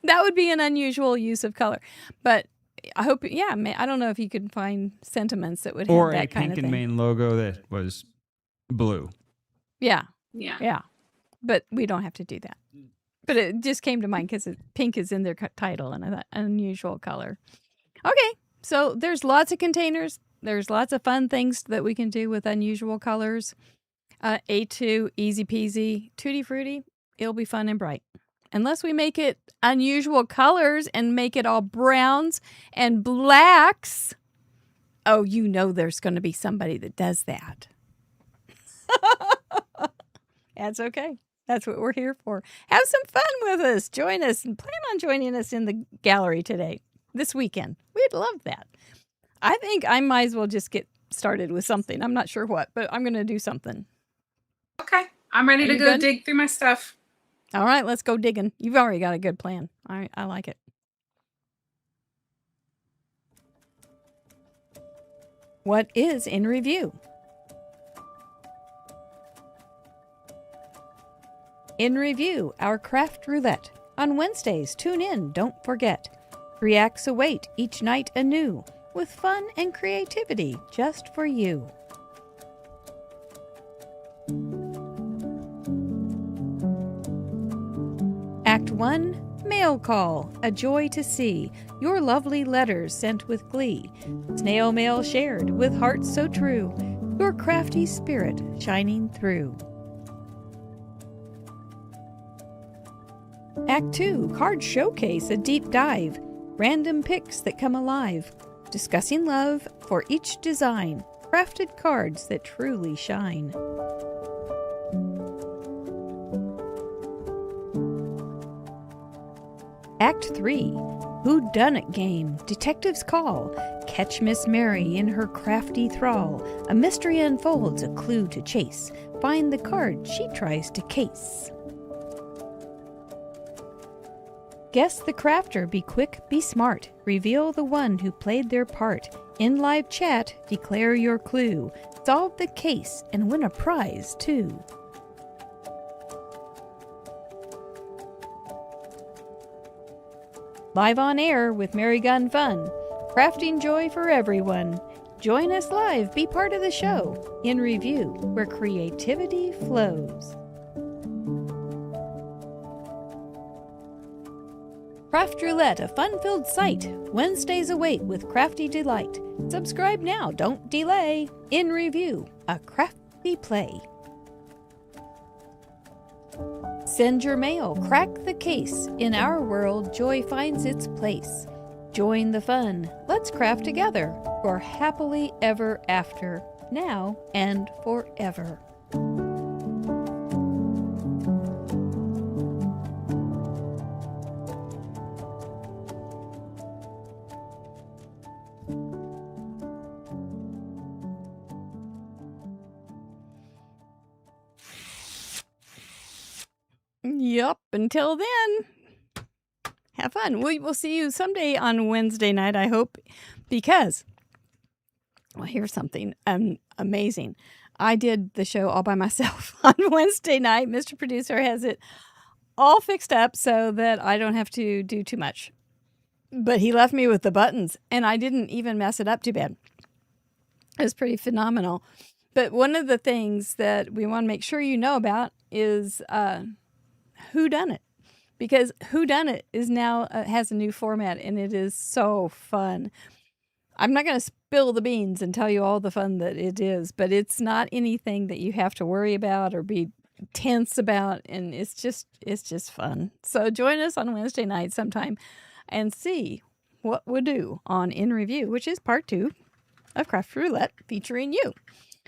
That would be an unusual use of color. But I hope, I don't know if you could find sentiments that would have Or that a kind pink of and thing. Maine logo that was blue. Yeah. Yeah. Yeah. But we don't have to do that. But it just came to mind because pink is in their title and I thought unusual color. Okay. So there's lots of containers. There's lots of fun things that we can do with unusual colors. A2, easy peasy, tutti frutti. It'll be fun and bright. Unless we make it unusual colors and make it all browns and blacks. Oh, there's going to be somebody that does that. That's okay. That's what we're here for. Have some fun with us. Join us and plan on joining us in the gallery this weekend. We'd love that. I think I might as well just get started with something. I'm not sure what, but I'm going to do something. Okay. I'm ready Are to you go good? dig through my stuff. All right, let's go digging. You've already got a good plan. All right, I like it. What is in review? In review, our craft roulette. On Wednesdays, tune in, don't forget. 3 acts await each night anew, with fun and creativity just for you. Act 1, Mail Call, a joy to see your lovely letters sent with glee, snail mail shared with hearts so true, your crafty spirit shining through. Act 2, Card Showcase, a deep dive, random picks that come alive, discussing love for each design, crafted cards that truly shine. Act 3, Whodunit Game, Detective's Call, catch Miss Mary in her crafty thrall, a mystery unfolds, a clue to chase, find the card she tries to case. Guess the crafter, be quick, be smart, reveal the one who played their part. In live chat, declare your clue, solve the case, and win a prize too. Live on air with Mary Gunn Fun, crafting joy for everyone. Join us live, be part of the show, in Revue, where creativity flows. Craft Roulette, a fun-filled site. Wednesdays await with crafty delight. Subscribe now, don't delay. In Revue, a crafty play. Send your mail, crack the case. In our world, joy finds its place. Join the fun. Let's craft together for happily ever after, now and forever. Yup, until then, have fun. We will see you someday on Wednesday night, I hope, because, well, here's something amazing. I did the show all by myself on Wednesday night. Mr. Producer has it all fixed up so that I don't have to do too much. But he left me with the buttons, and I didn't even mess it up too bad. It was pretty phenomenal. But one of the things that we want to make sure you know about is Whodunit, because Whodunit is now has a new format, and it is so fun. I'm not going to spill the beans and tell you all the fun that it is, but it's not anything that you have to worry about or be tense about, and it's just fun. So join us on Wednesday night sometime and see what we do on In Revue, which is part 2 of Craft Roulette featuring you.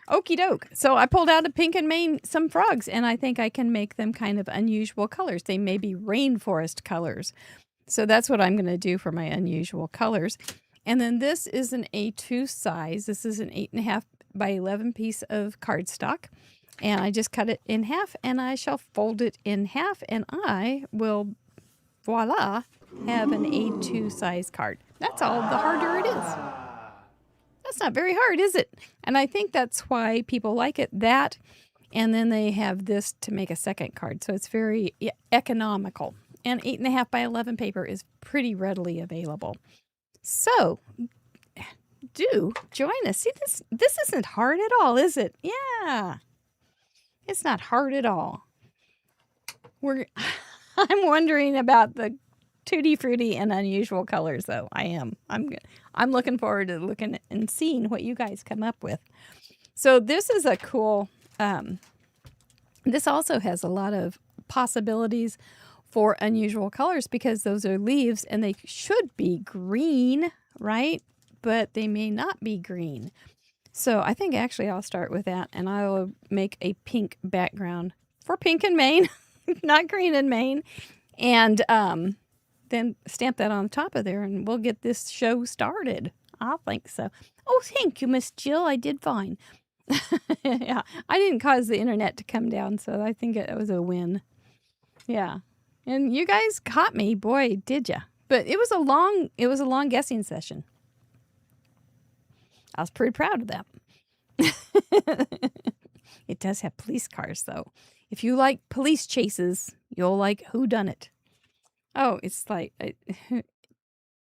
Okie doke. So I pulled out of Pink and Maine some frogs, and I think I can make them kind of unusual colors. They may be rainforest colors. So that's what I'm going to do for my unusual colors. And then this is an A2 size. This is an 8.5 by 11 piece of cardstock. And I just cut it in half, and I shall fold it in half, and I will, voila, have an A2 size card. That's all the harder it is. That's not very hard, is it? And I think that's why people like it. That, and then they have this to make a second card. So it's very economical. And 8.5 by 11 paper is pretty readily available. So do join us. See, this isn't hard at all, is it? Yeah. It's not hard at all. I'm wondering about the tutti frutti and unusual colors, though. I am. I'm looking forward to looking and seeing what you guys come up with. So this is a cool. This also has a lot of possibilities for unusual colors because those are leaves and they should be green, right? But they may not be green. So I think actually I'll start with that, and I'll make a pink background for Pink and Maine, not Green and Maine, and then stamp that on top of there, and we'll get this show started. I think so. Oh, thank you, Miss Jill. I did fine. Yeah, I didn't cause the internet to come down, so I think it was a win. Yeah, and you guys caught me, boy, did ya? But it was a long guessing session. I was pretty proud of that. It does have police cars, though. If you like police chases, you'll like Whodunit. Oh, it's like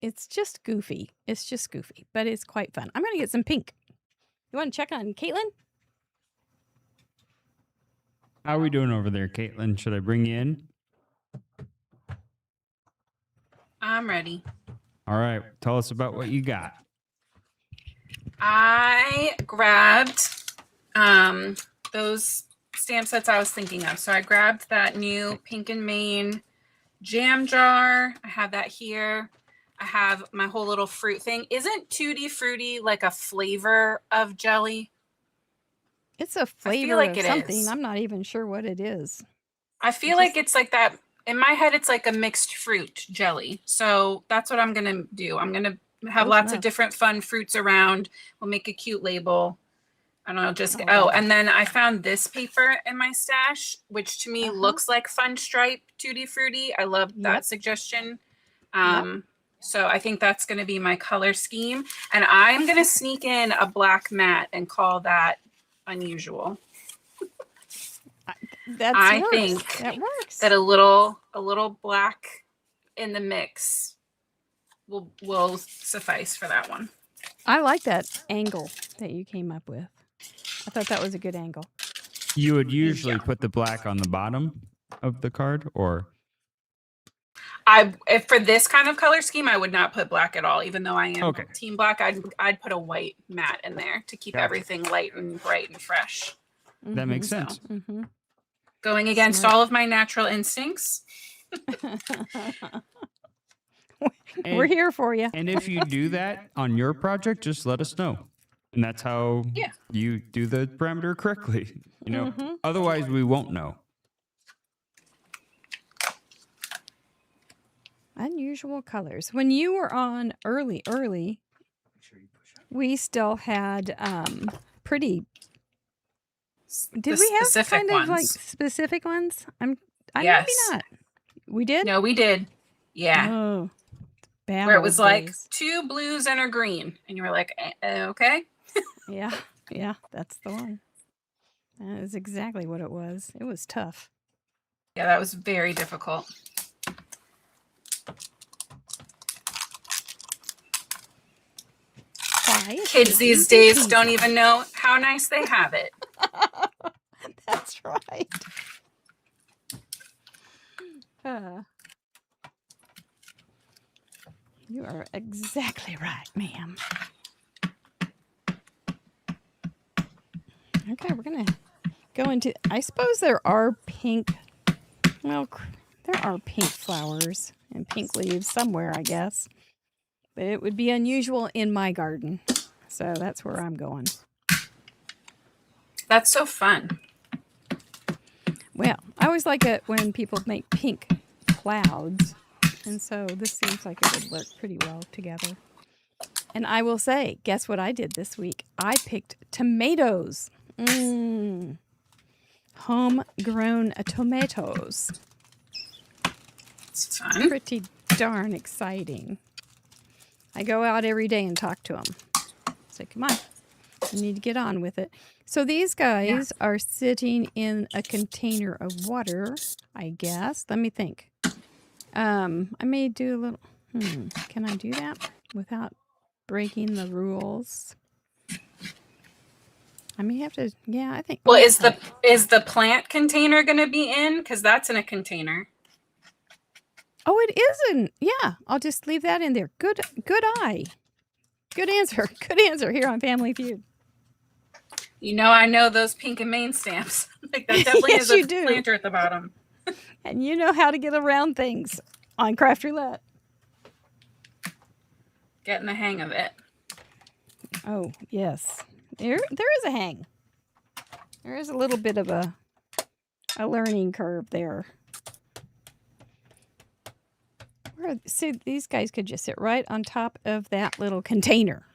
it's just goofy. It's just goofy, but it's quite fun. I'm gonna get some pink. You want to check on Caitlin? How are we doing over there, Caitlin? Should I bring you in? I'm ready. All right. Tell us about what you got. I grabbed those stamp sets I was thinking of. So I grabbed that new Pink and Main jam jar. I have that here. I have my whole little fruit thing. Isn't Tutti Frutti like a flavor of jelly? It's a flavor like of it something. is. I'm not even sure what it is. I feel like it's like that. In my head, it's like a mixed fruit jelly. So that's what I'm going to do. I'm going to have Close lots enough. of different fun fruits around. We'll make a cute label. And I'll just, Oh. and then I found this paper in my stash, which to me looks like Fun Stripe Tutti Frutti. I love that Yep. suggestion. Yep. So I think that's going to be my color scheme. And I'm going to sneak in a black mat and call that unusual. I think that works. that a little black in the mix will suffice for that one. I like that angle that you came up with. I thought that was a good angle. You would usually put the black on the bottom of the card, or If for this kind of color scheme, I would not put black at all. Even though I am Okay. team black, I'd put a white mat in there to keep Gotcha. everything light and bright and fresh. that makes sense. Mm-hmm. Going against all of my natural instincts. We're here for you. And if you do that on your project, just let us know. And that's how you do the parameter correctly. You know, otherwise we won't know. Unusual colors. When you were on early, we still had pretty. Did we have specific kind of like ones. specific ones? I'm Yes. maybe not. We did. No, we did. Yeah. Oh, bad Where it old was like days. 2 blues and a green. And you were like, okay. Yeah, that's the one. That is exactly what it was. It was tough. Yeah, that was very difficult. Why? Kids these days don't even know how nice they have it. That's right. You are exactly right, ma'am. Okay, we're going to go into... I suppose there are pink... Well, there are pink flowers and pink leaves somewhere, I guess. But it would be unusual in my garden. So that's where I'm going. That's so fun. Well, I always like it when people make pink clouds. And so this seems like it would work pretty well together. And I will say, guess what I did this week? I picked tomatoes. Homegrown tomatoes. It's fun. Pretty darn exciting. I go out every day and talk to them. Say, come on, you need to get on with it. So these guys are sitting in a container of water, I guess. Let me think. I may do a little... Can I do that without breaking the rules? I may have to... Yeah, I think... Well, is the plant container going to be in? Because that's in a container. Oh, it isn't. Yeah, I'll just leave that in there. Good eye. Good answer. Good answer here on Family Feud. You know, I know those Pink and Main stamps. Like that definitely Yes, is a you do. planter at the bottom. And you know how to get around things on Craft Roulette. Getting the hang of it. Oh, yes. There is a hang. There is a little bit of a learning curve there. See, these guys could just sit right on top of that little container.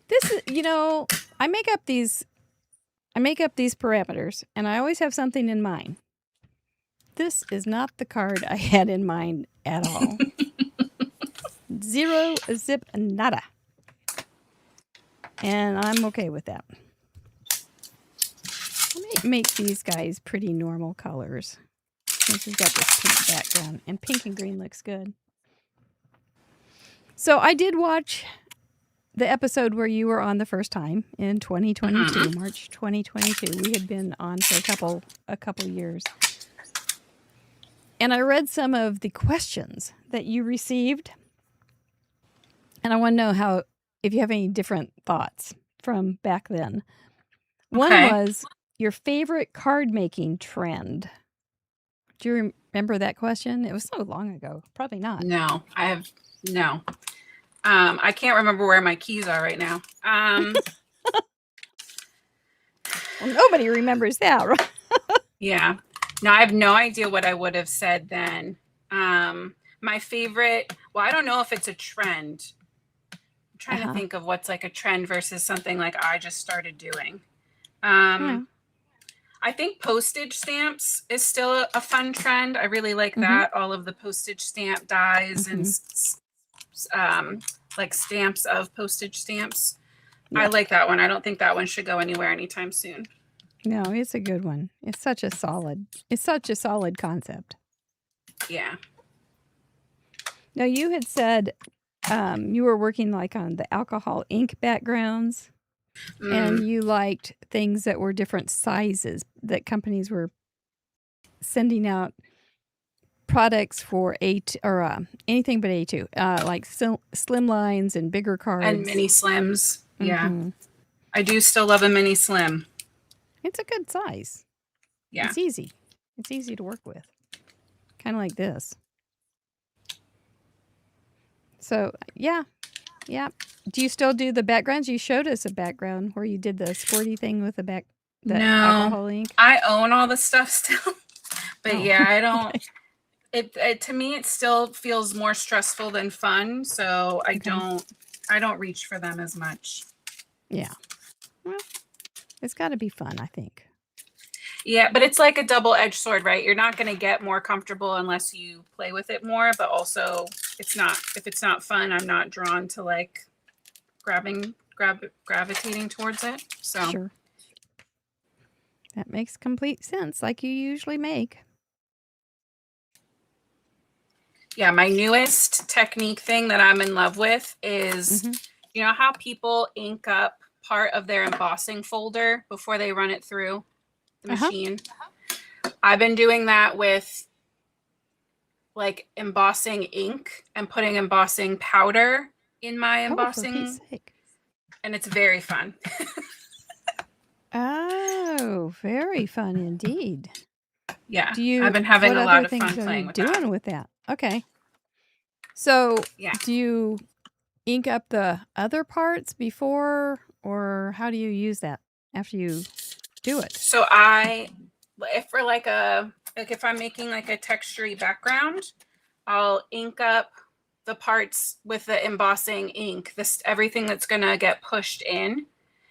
This is, you know, I make up these parameters, and I always have something in mind. This is not the card I had in mind at all. Zero, zip, nada. And I'm okay with that. I might make these guys pretty normal colors. Since we've got this pink background, and pink and green looks good. So I did watch the episode where you were on the first time in 2022, March 2022. We had been on for a couple years. And I read some of the questions that you received. And I want to know if you have any different thoughts from back then. One was your favorite card making trend. Do you remember that question? It was so long ago. Probably not. No, no. I can't remember where my keys are right now. Well, nobody remembers that, right? Yeah. No, I have no idea what I would have said then. My favorite, well, I don't know if it's a trend. I'm trying to think of what's like a trend versus something like I just started doing. I think postage stamps is still a fun trend. I really like that. All of the postage stamp dies and like stamps of postage stamps. Yeah. I like that one. I don't think that one should go anywhere anytime soon. No, it's a good one. It's such a solid concept. Yeah. Now, you had said you were working like on the alcohol ink backgrounds, and you liked things that were different sizes, that companies were sending out products for A2 or anything but A2, like slim lines and bigger cards. And mini slims. Yeah. I do still love a mini slim. It's a good size. Yeah. It's easy. It's easy to work with. Kind of like this. So, yeah. Do you still do the backgrounds? You showed us a background where you did the squirty thing with the alcohol ink. I own all the stuff still. But yeah, I don't. It to me, it still feels more stressful than fun. So I don't reach for them as much. Yeah. Well, it's got to be fun, I think. Yeah, but it's like a double-edged sword, right? You're not going to get more comfortable unless you play with it more, but also if it's not fun, I'm not drawn to like gravitating towards it. So Sure. That makes complete sense, like you usually make. Yeah, my newest technique thing that I'm in love with is, you know how people ink up part of their embossing folder before they run it through the machine? I've been doing that with like embossing ink and putting embossing powder in my embossing. For Pete's sake. And it's very fun. Oh, very fun indeed. Yeah, I've been having a lot of fun playing with that. With that. Okay. So, do you ink up the other parts before, or how do you use that after you do it? So if I'm making like a textury background, I'll ink up the parts with the embossing ink, everything that's gonna get pushed in.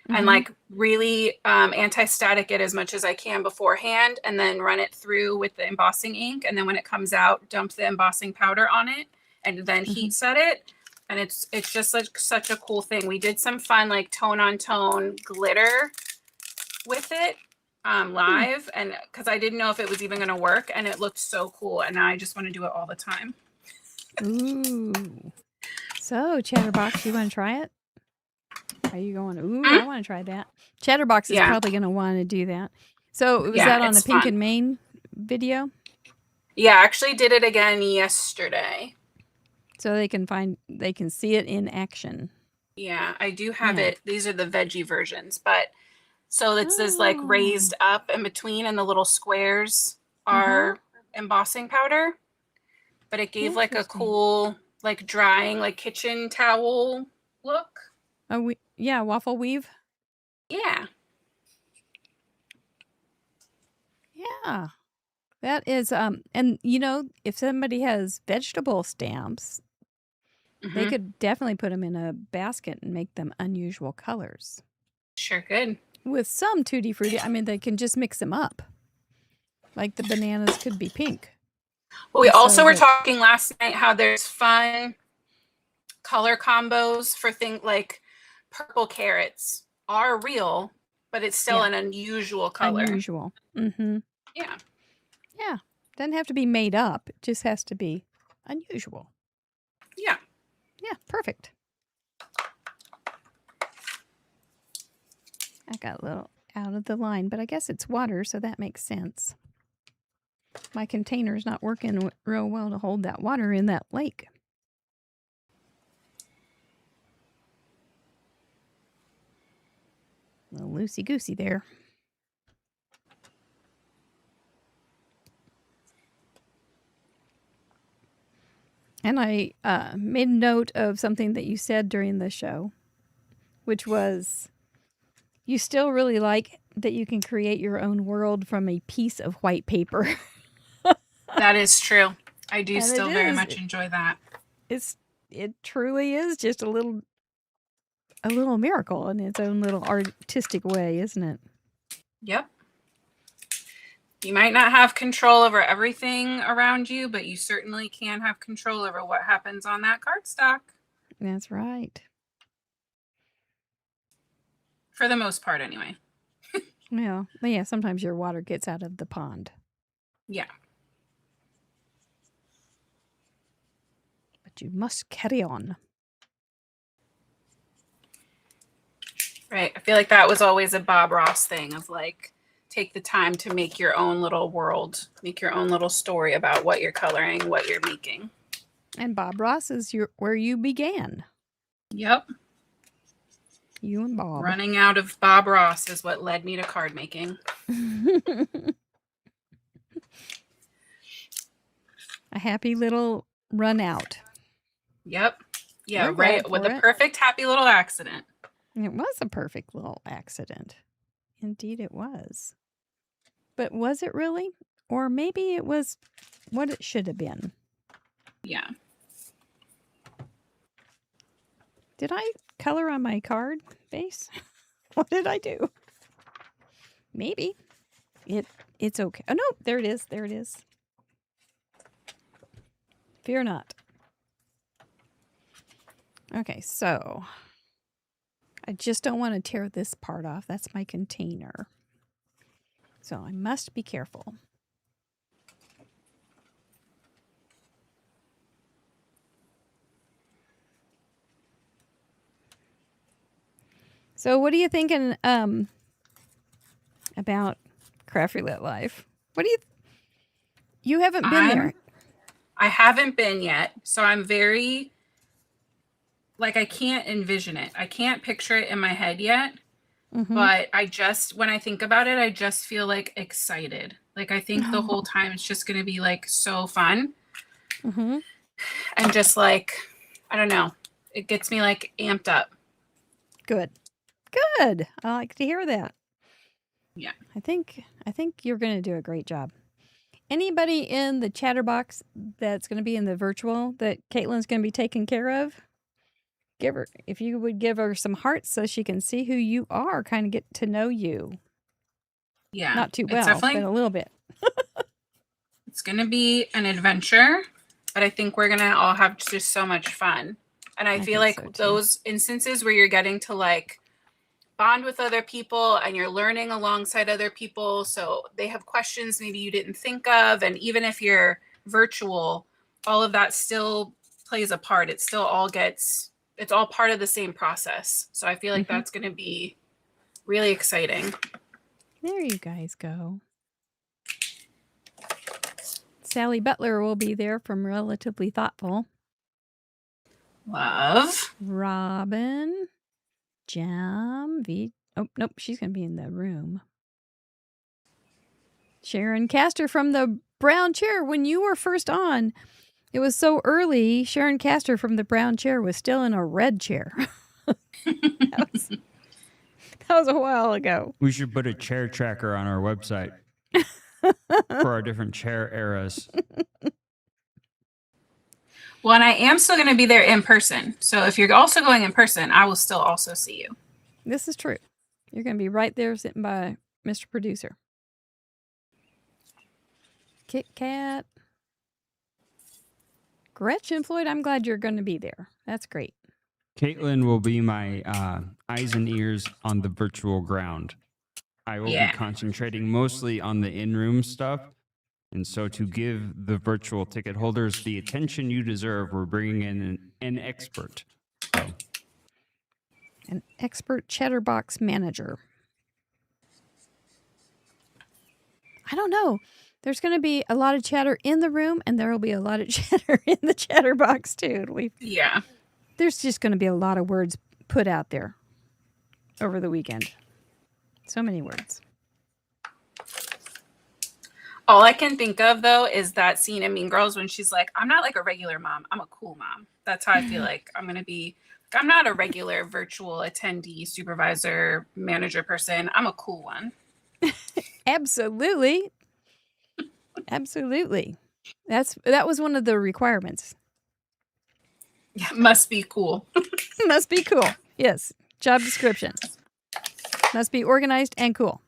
And like really anti-static it as much as I can beforehand, and then run it through with the embossing ink. And then when it comes out, dump the embossing powder on it, and then heat set it. And it's just like such a cool thing. We did some fun like tone on tone glitter with it live, and because I didn't know if it was even going to work, and it looked so cool. And now I just want to do it all the time. Ooh. So Chatterbox, you want to try it? Are you going, I want to try that. Chatterbox is probably going to want to do that. So was that on the Pink and Main video? Yeah, I actually did it again yesterday. So they can see it in action. Yeah, I do have it. These are the veggie versions, but so it's this like raised up in between, and the little squares are embossing powder. But it gave like a cool like drying like kitchen towel look. Oh, waffle weave. Yeah. Yeah. That is and you know, if somebody has vegetable stamps, they could definitely put them in a basket and make them unusual colors. Sure could. With some Tutti Frutti, I mean, they can just mix them up. Like the bananas could be pink. Well, we also were talking last night how there's fun color combos for things like purple carrots are real, but it's still an unusual color. Unusual. Mm-hmm. Yeah. Yeah. Doesn't have to be made up. It just has to be unusual. Yeah. Yeah, perfect. I got a little out of the line, but I guess it's water, so that makes sense. My container's not working real well to hold that water in that lake. A little loosey-goosey there. And I made note of something that you said during the show, which was you still really like that you can create your own world from a piece of white paper. That is true. I do And still it very is. much enjoy that. It truly is just a little miracle in its own little artistic way, isn't it? Yep. You might not have control over everything around you, but you certainly can have control over what happens on that cardstock. That's right. For the most part, anyway. Well, yeah, sometimes your water gets out of the pond. Yeah. But you must carry on. Right. I feel like that was always a Bob Ross thing of like, take the time to make your own little world, make your own little story about what you're coloring, what you're making. And Bob Ross is where you began. Yep. You and Bob. Running out of Bob Ross is what led me to card making. A happy little run out. Yep. Yeah, We're right. glad With for a it. perfect happy little accident. It was a perfect little accident. Indeed it was. But was it really? Or maybe it was what it should have been. Yeah. Did I color on my card base? What did I do? Maybe. It's okay. Oh, no. There it is. There it is. Fear not. Okay, so I just don't want to tear this part off. That's my container. So I must be careful. So what are you thinking about Craft Roulette Live? What do you haven't been there? I haven't been yet, so I'm very like I can't envision it. I can't picture it in my head yet. Mm-hmm. But when I think about it, I just feel like excited. Like I think the whole time it's just going to be like so fun. Mm-hmm. And just like, I don't know, it gets me like amped up. Good. I like to hear that. Yeah. I think you're going to do a great job. Anybody in the chatterbox that's going to be in the virtual that Caitlin's going to be taking care of, if you would give her some hearts so she can see who you are, kind of get to know you. Yeah. Not too well, but a little bit. It's going to be an adventure, but I think we're going to all have just so much fun. And I feel like so, those instances where you're getting to like bond with other people and you're learning alongside other people. So they have questions maybe you didn't think of. And even if you're virtual, all of that still plays a part. It's all part of the same process. So I feel like that's going to be really exciting. There you guys go. Sally Butler will be there from Relatively Thoughtful. Love. Robin. Jam. Oh, nope. She's going to be in the room. Sharon Castor from the brown chair. When you were first on, it was so early. Sharon Castor from the brown chair was still in a red chair. that was a while ago. We should put a chair tracker on our website for our different chair eras. Well, and I am still going to be there in person. So if you're also going in person, I will still also see you. This is true. You're going to be right there sitting by Mr. Producer. Kit Kat. Gretchen Floyd, I'm glad you're going to be there. That's great. Caitlin will be my eyes and ears on the virtual ground. I will be concentrating mostly on the in-room stuff, And so, to give the virtual ticket holders the attention you deserve, we're bringing in an expert. An expert chatterbox manager. I don't know. There's going to be a lot of chatter in the room, and there will be a lot of chatter in the chatterbox too. Yeah. There's just going to be a lot of words put out there over the weekend. So many words. All I can think of, though, is that scene in Mean Girls when she's like, I'm not like a regular mom. I'm a cool mom. That's how I feel like I'm going to be. I'm not a regular virtual attendee, supervisor, manager person. I'm a cool one. Absolutely. Absolutely. That was one of the requirements. Yeah, must be cool. Must be cool. Yes. Job description. Must be organized and cool.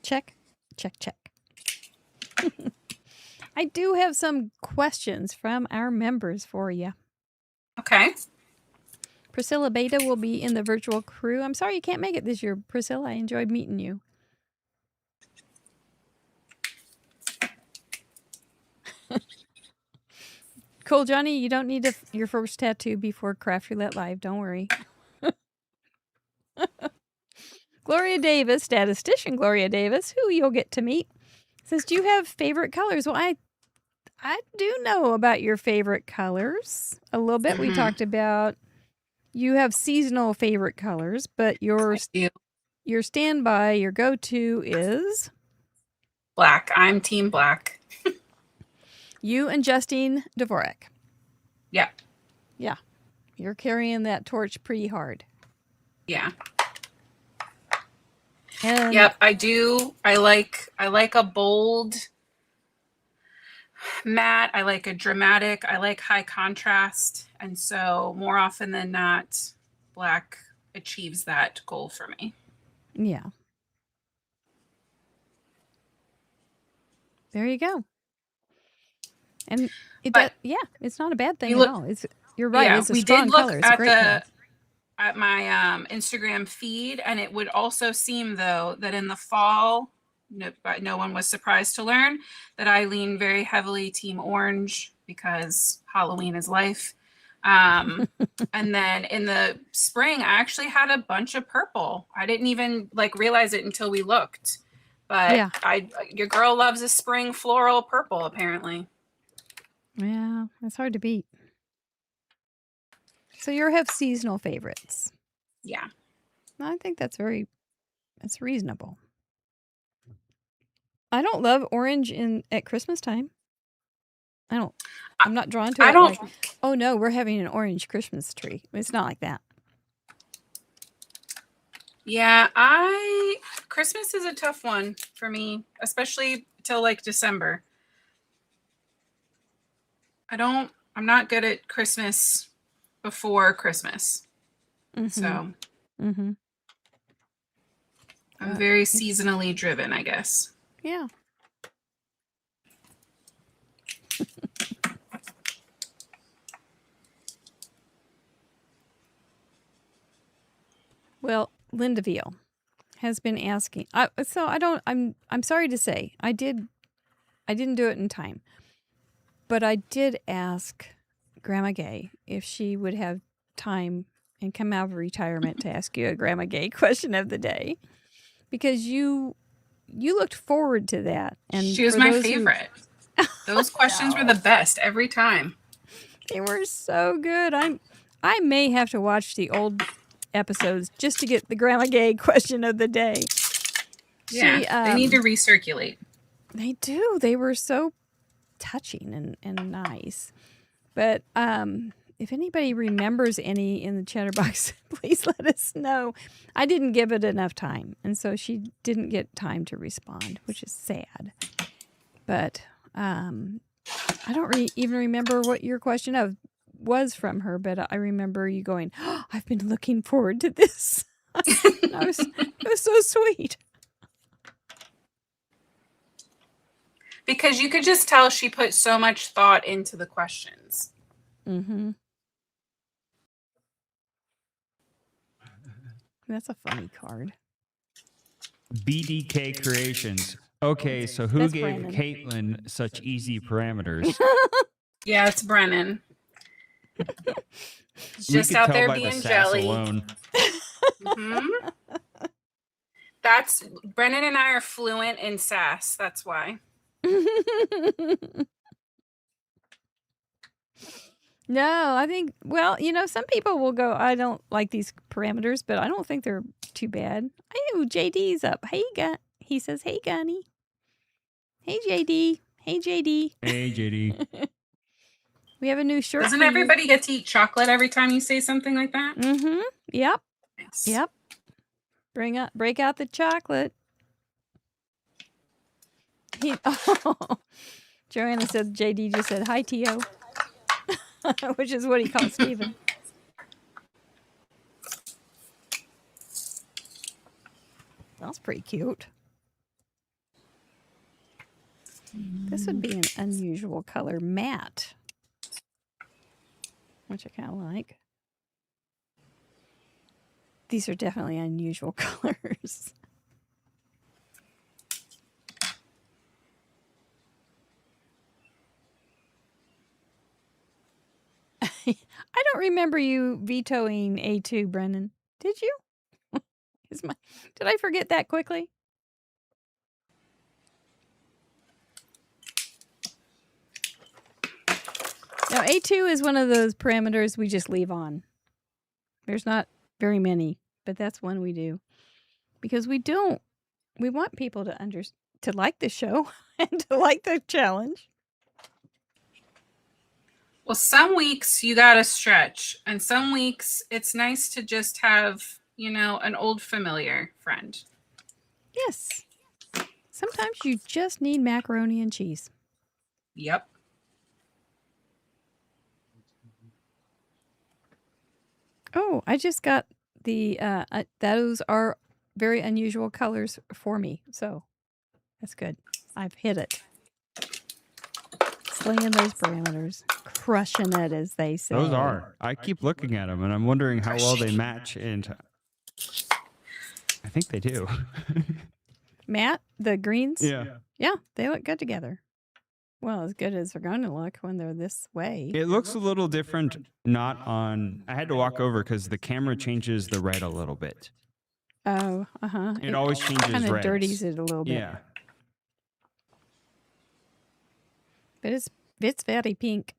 Check. Check, check. I do have some questions from our members for you. Okay. Priscilla Beta will be in the virtual crew. I'm sorry you can't make it this year, Priscilla. I enjoyed meeting you. Cool, Johnny, you don't need your first tattoo before Craft Roulette Live. Don't worry. Gloria Davis, statistician Gloria Davis, who you'll get to meet, says, do you have favorite colors? Well, I do know about your favorite colors a little bit. We talked about you have seasonal favorite colors, but your standby, your go-to is? Black. I'm team black. You and Justine Dvorak. Yeah. Yeah. You're carrying that torch pretty hard. Yeah. And Yep, I do. I like a bold matte. I like a dramatic. I like high contrast. And so more often than not, black achieves that goal for me. Yeah. There you go. And it's not a bad thing at all. You're right. Yeah, It's a we strong did look color. It's a great color. at my Instagram feed, and it would also seem, though, that in the fall, no one was surprised to learn that I lean very heavily team orange because Halloween is life. And then in the spring, I actually had a bunch of purple. I didn't even realize it until we looked. But Yeah. Your girl loves a spring floral purple, apparently. Yeah, it's hard to beat. So you have seasonal favorites. Yeah. I think that's reasonable. I don't love orange at Christmas time. I'm not drawn to it. Oh no, we're having an orange Christmas tree. It's not like that. Yeah, Christmas is a tough one for me, especially till December. I'm not good at Christmas before Christmas. Mm-hmm. So Mm-hmm. I'm very seasonally driven, I guess. Yeah. Well, Linda Veal has been asking. I'm sorry to say I didn't do it in time, but I did ask Grandma Gay if she would have time and come out of retirement to ask you a Grandma Gay question of the day, because you looked forward to that. And she was my favorite. Those questions were the best every time. They were so good. I may have to watch the old episodes just to get the Grandma Gay question of the day. Yeah, they need to recirculate. They do. They were so touching and nice. But if anybody remembers any in the chatterbox, please let us know. I didn't give it enough time, and so she didn't get time to respond, which is sad. But I don't even remember what your question was from her, but I remember you going, oh, I've been looking forward to this. It was so sweet. Because you could just tell she put so much thought into the questions. Mm-hmm. That's a funny card. BDK Creations. Okay, so who That's gave Brandon. Caitlin such easy parameters? Yeah, it's Brennan. We Just could out tell there by the being sass jelly. alone. hmm That's Brennan and I are fluent in sass. That's why. No, I think, well, some people will go, I don't like these parameters, but I don't think they're too bad. Oh, JD's up. He says, hey, Gunny. Hey, JD. Hey, JD. Hey, JD. We have a new shirt. Doesn't everybody get to eat chocolate every time you say something like that? Mm-hmm. Yep. Nice. Yep. Break out the chocolate. Joanna said, JD just said, hi, Tio. Which is what he calls Steven. That's pretty cute. This would be an unusual color, matte, which I kind of like. These are definitely unusual colors. I don't remember you vetoing A2, Brennan. Did you? Did I forget that quickly? Now, A2 is one of those parameters we just leave on. There's not very many, but that's one we do. Because we want people to like the show and to like the challenge. Well, some weeks you gotta stretch, and some weeks it's nice to just have, an old familiar friend. Yes. Sometimes you just need macaroni and cheese. Yep. Oh, I just got those are very unusual colors for me. So that's good. I've hit it. Slinging those parameters. Crushing it, as they say. Those are. I keep looking at them, and I'm wondering how well they match. And I think they do. Matt, the greens? Yeah. Yeah, they look good together. Well, as good as they're going to look when they're this way. It looks a little different, not on... I had to walk over because the camera changes the red a little bit. Oh, uh-huh. It always changes kind of reds. dirties it a little bit. Yeah. But it's very pink.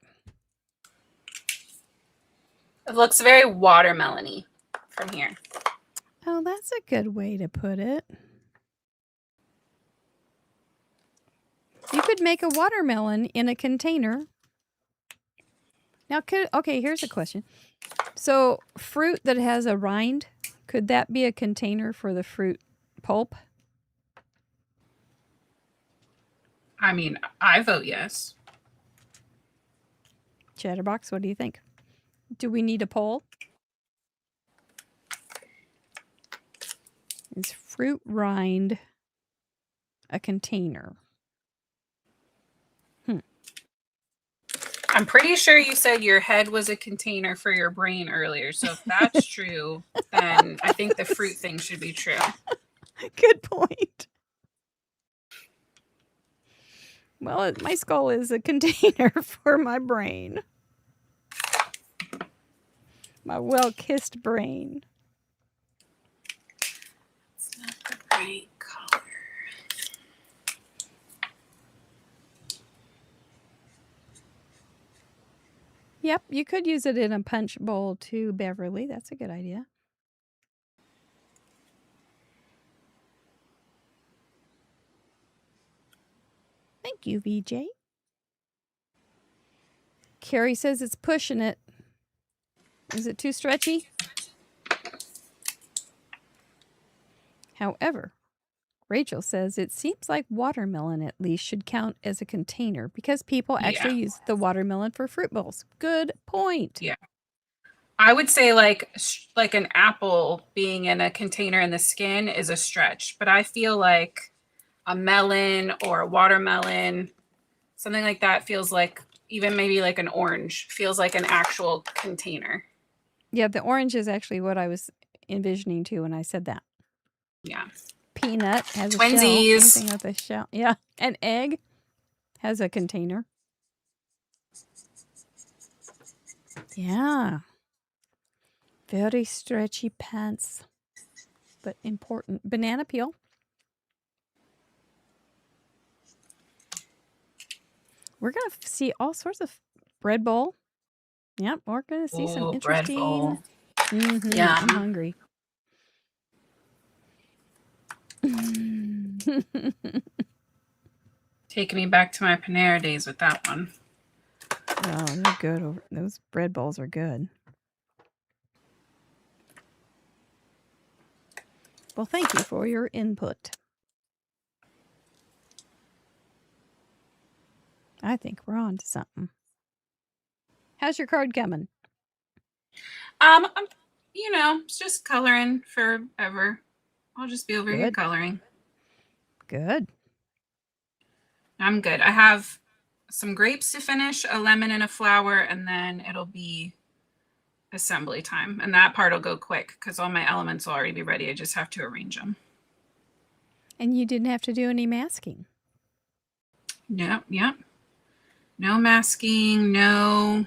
It looks very watermelon-y from here. Oh, that's a good way to put it. You could make a watermelon in a container. Now, here's a question. So, fruit that has a rind, could that be a container for the fruit pulp? I mean, I vote yes. Chatterbox, what do you think? Do we need a poll? Is fruit rind a container? I'm pretty sure you said your head was a container for your brain earlier. So if that's true, then I think the fruit thing should be true. Good point. Well, my skull is a container for my brain. My well-kissed brain. It's not the right color. Yep, you could use it in a punch bowl too, Beverly. That's a good idea. Thank you, VJ. Carrie says it's pushing it. Is it too stretchy? However, Rachel says it seems like watermelon at least should count as a container because people actually use the watermelon for fruit bowls. Good point. Yeah. I would say like an apple being in a container in the skin is a stretch, but I feel like a melon or a watermelon, something like that feels like, even maybe like an orange, feels like an actual container. Yeah, the orange is actually what I was envisioning too when I said that. Yeah. Peanut has a shell. Twinsies. Anything with a shell. Yeah. An egg has a container. Yeah. Very stretchy pants, but important. Banana peel. We're going to see all sorts of bread bowl. Yep, we're going to see some Oh, bread bowl. interesting. Yeah. I'm hungry. Taking me back to my Panera days with that one. Oh, they're good. Those bread bowls are good. Well, thank you for your input. I think we're on to something. How's your card coming? I'm, it's just coloring forever. I'll just be over here coloring. Good. I'm good. I have some grapes to finish, a lemon and a flower, and then it'll be assembly time. And that part will go quick because all my elements will already be ready. I just have to arrange them. And you didn't have to do any masking. Yep. No masking, no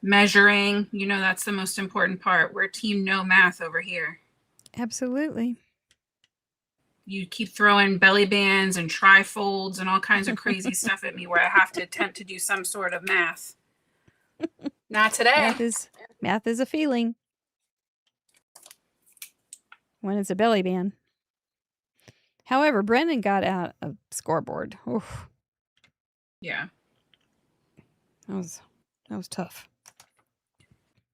measuring. That's the most important part. We're team no math over here. Absolutely. You keep throwing belly bands and trifolds and all kinds of crazy stuff at me where I have to attempt to do some sort of math. Not today. Math is a feeling. When it's a belly band. However, Brendan got out a scoreboard. Oof. Yeah. That was tough.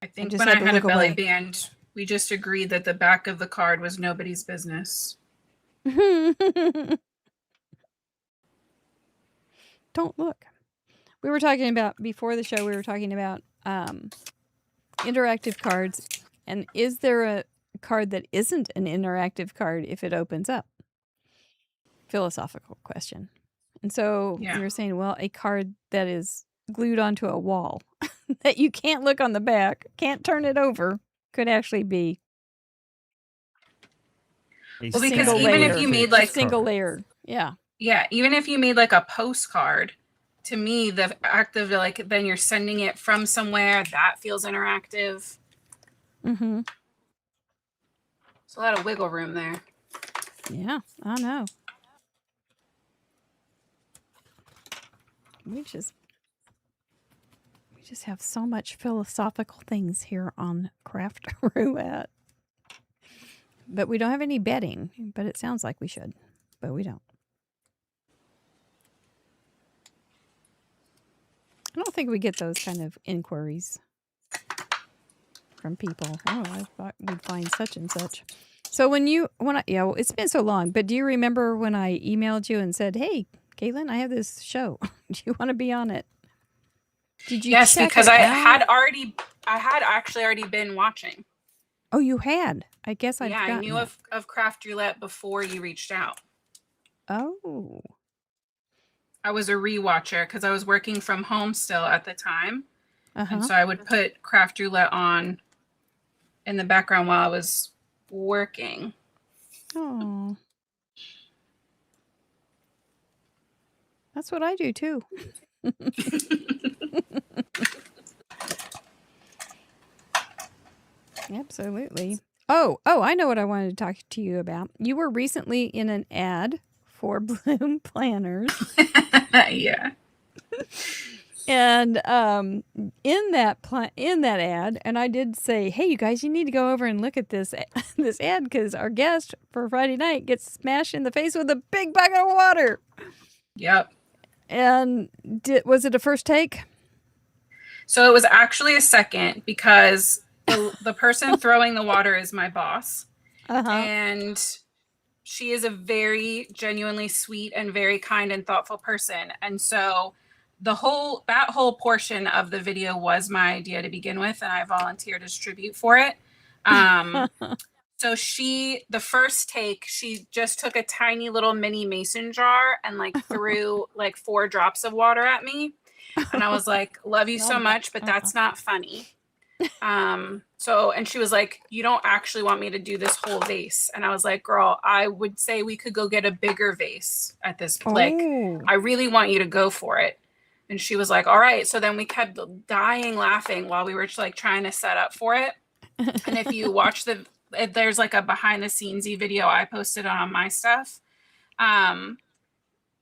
I think when I had a belly band, we just agreed that the back of the card was nobody's business. Don't look. We were talking about, before the show, we were talking about interactive cards. And is there a card that isn't an interactive card if it opens up? Philosophical question. And so we were saying, well, a card that is glued onto a wall that you can't look on the back, can't turn it over, could actually be well, because even if you made like single layer, yeah, even if you made like a postcard, to me, the act of like then you're sending it from somewhere that feels interactive. Mm-hmm. There's a lot of wiggle room there. Yeah, I know. We just have so much philosophical things here on Craft Roulette. But we don't have any betting, but it sounds like we should, but we don't. I don't think we get those kind of inquiries from people. Oh, I thought we'd find such and such. So it's been so long, but do you remember when I emailed you and said, hey, Caitlin, I have this show. Do you want to be on it? Did you? Yes, because I had actually already been watching. Oh, you had? I guess I I knew of Craft Roulette before you reached out. Oh. I was a rewatcher because I was working from home still at the time. And so I would put Craft Roulette on in the background while I was working. Oh. That's what I do too. Absolutely. Oh, I know what I wanted to talk to you about. You were recently in an ad for Bloom Planners. Yeah. And in that ad, and I did say, hey, you guys, you need to go over and look at this ad because our guest for Friday night gets smashed in the face with a big bucket of water. Yep. And was it a first take? So it was actually a second because the person throwing the water is my boss. And she is a very genuinely sweet and very kind and thoughtful person. And so that whole portion of the video was my idea to begin with, and I volunteered as tribute for it. So the first take, she just took a tiny little mini mason jar and like threw like 4 drops of water at me. And I was like, love you so much, but that's not funny. And she was like, you don't actually want me to do this whole vase. And I was like, girl, I would say we could go get a bigger vase at this point. Like, Oh. I really want you to go for it. And she was like, all right. So then we kept dying laughing while we were like trying to set up for it. And if you watch there's like a behind the scenes video I posted on my stuff,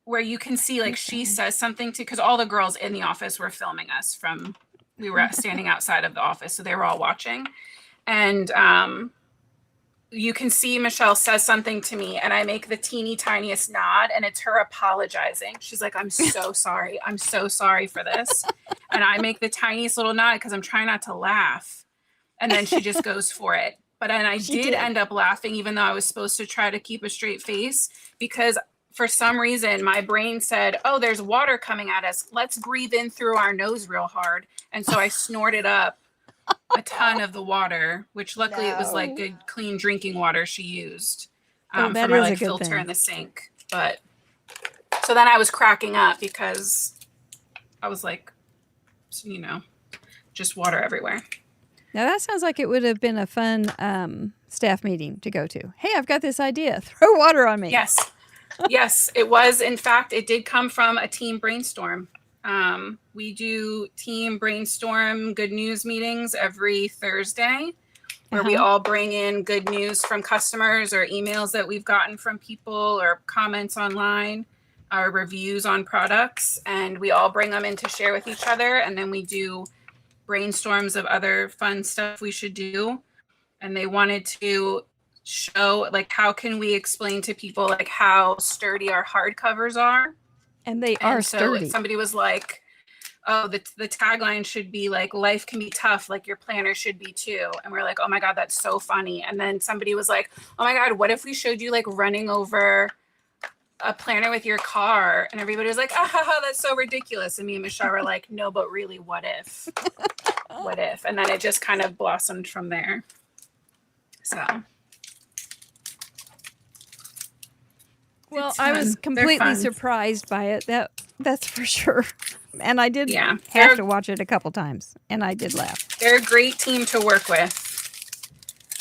where you can see like she says something because all the girls in the office were filming us we were standing outside of the office. So they were all watching. And you can see Michelle says something to me and I make the teeny tiniest nod and it's her apologizing. She's like, I'm so sorry. I'm so sorry for this. And I make the tiniest little nod because I'm trying not to laugh. And then she just goes for it. But then I did end up laughing, even though I was supposed to try to keep a straight face, because for some reason my brain said, oh, there's water coming at us. Let's breathe in through our nose real hard. And so I snorted up a ton of the water, which luckily it was like good, clean drinking water she used from her like filter in the sink. But so then I was cracking up because I was like, you know, just water everywhere. Now that sounds like it would have been a fun staff meeting to go to. Hey, I've got this idea. Throw water on me. Yes. Yes, it was. In fact, it did come from a team brainstorm. We do team brainstorm good news meetings every Thursday where we all bring in good news from customers or emails that we've gotten from people or comments online or reviews on products. And we all bring them in to share with each other. And then we do brainstorms of other fun stuff we should do. And they wanted to show like how can we explain to people like how sturdy our hardcovers are. And they are sturdy. Somebody was like, oh, the tagline should be like, life can be tough, like your planner should be too. And we're like, oh my God, that's so funny. And then somebody was like, oh my God, what if we showed you like running over a planner with your car? And everybody was like, ah, that's so ridiculous. And me and Michelle were like, no, but really, what if? What if? And then it just kind of blossomed from there. So. Well, I was completely surprised by it. That's for sure. And I did have to watch it a couple times, and I did laugh. They're a great team to work with.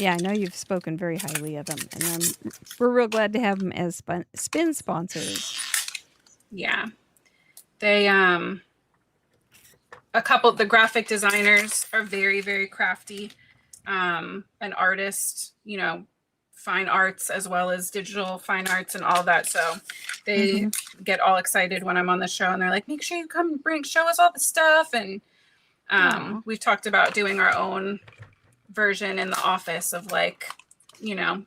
Yeah, I know you've spoken very highly of them, and we're real glad to have them as spin sponsors. Yeah, they the graphic designers are very, very crafty, an artist, you know, fine arts as well as digital fine arts and all that. So they get all excited when I'm on the show and they're like, make sure you come show us all the stuff. And we've talked about doing our own version in the office of like, you know,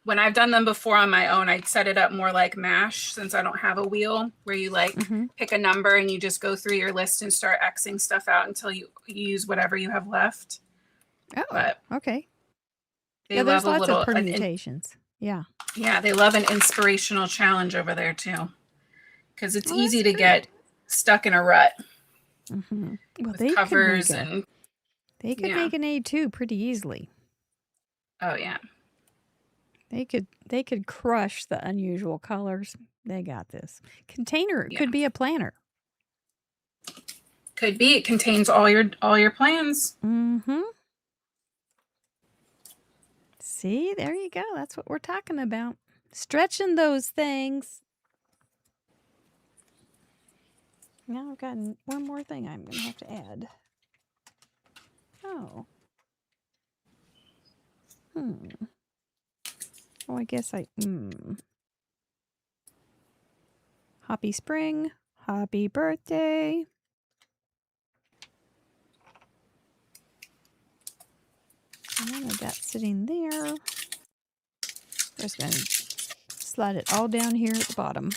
when I've done them before on my own, I'd set it up more like MASH since I don't have a wheel where you like pick a number and you just go through your list and start Xing stuff out until you use whatever you have left. Oh, but okay. They there's love lots of permutations. Yeah, they love an inspirational challenge over there too, because it's easy to get stuck in a rut. Well, with covers and they could make an A2 pretty easily. Oh yeah, they could crush the unusual colors. They got this. Container could be a planner. Could be. It contains all your plans. See, there you go. That's what we're talking about. Stretching those things. Now I've got one more thing I'm going to have to add. Oh. Oh, I guess Happy spring. Happy birthday. And that's sitting there. Just going to slide it all down here at the bottom.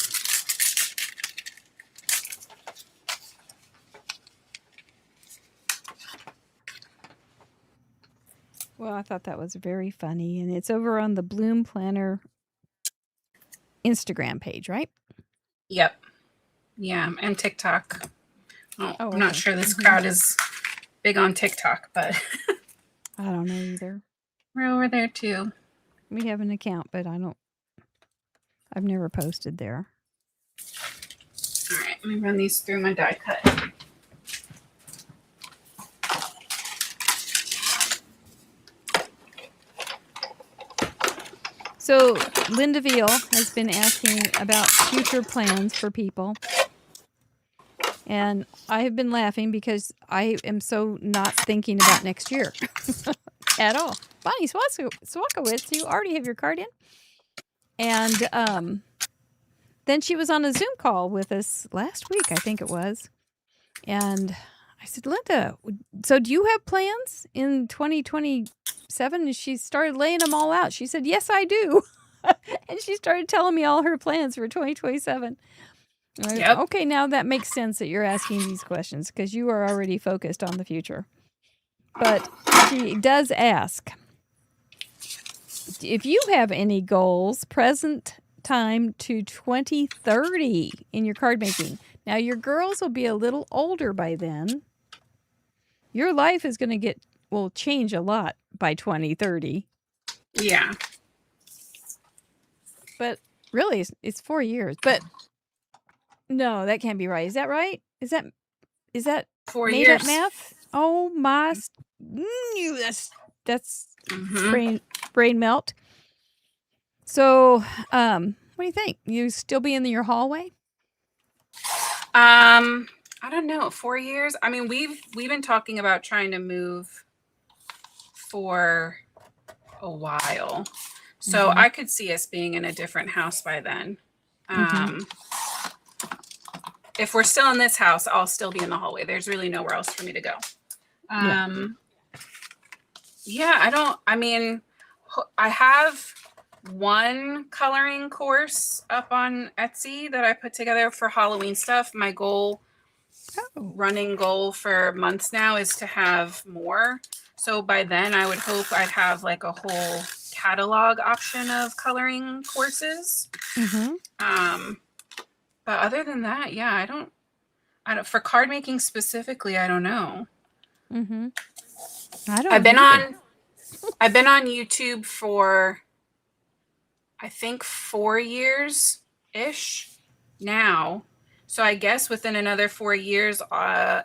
Well, I thought that was very funny. And it's over on the Bloom Planner Instagram page, right? Yep. Yeah, and TikTok. I'm not sure this crowd is big on TikTok, but... I don't know either. We're over there too. We have an account, but I've never posted there. All right, let me run these through my die cut. So Linda Veal has been asking about future plans for people. And I have been laughing because I am so not thinking about next year at all. Bonnie Swakowitz, you already have your card in. And then she was on a Zoom call with us last week, I think it was. And I said, Linda, so do you have plans in 2027? And she started laying them all out. She said, yes, I do. And she started telling me all her plans for 2027. Yep. Okay, now that makes sense that you're asking these questions because you are already focused on the future. But she does ask if you have any goals present time to 2030 in your card making. Now, your girls will be a little older by then. Your life is going to will change a lot by 2030. Yeah. But really, it's 4 years. But no, that can't be right. Is that right? Is that 4 made years. up math? Oh my! That's brain melt. So, what do you think? You still be in your hallway? I don't know. 4 years. I mean, we've been talking about trying to move for a while, so I could see us being in a different house by then. If we're still in this house, I'll still be in the hallway. There's really nowhere else for me to go. Yeah, I have one coloring course up on Etsy that I put together for Halloween stuff. My running goal for months now is to have more. So by then I would hope I'd have like a whole catalog option of coloring courses. But other than that, yeah, I don't for card making specifically, I don't know. I've been on YouTube for I think 4 years ish now. So I guess within another 4 years,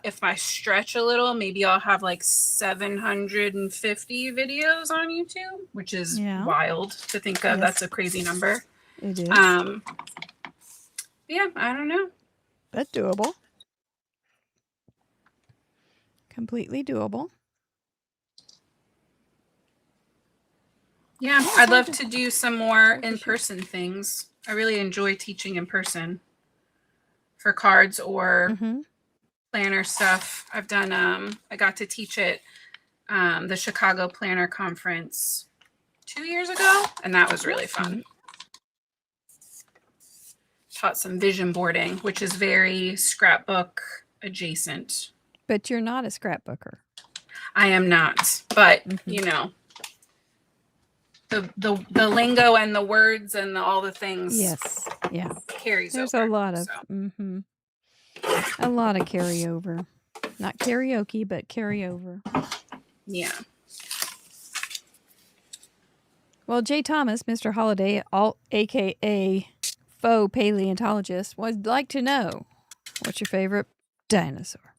if I stretch a little, maybe I'll have like 750 videos on YouTube, which is wild to think of. Yes. That's a crazy number. It is. Yeah, I don't know. That's doable. Completely doable. Yeah, I'd love to do some more in-person things. I really enjoy teaching in person for cards or planner stuff. I've done, I got to teach at the Chicago Planner Conference 2 years ago, and that was really fun. Taught some vision boarding, which is very scrapbook adjacent. But you're not a scrapbooker. I am not, but you know, the lingo and the words and all the things. Yes, yeah, carries. There's over, a lot of a lot of carryover, not karaoke, but carryover. Yeah. Well, Jay Thomas, Mr. Holiday, aka faux paleontologist, would like to know what's your favorite dinosaur.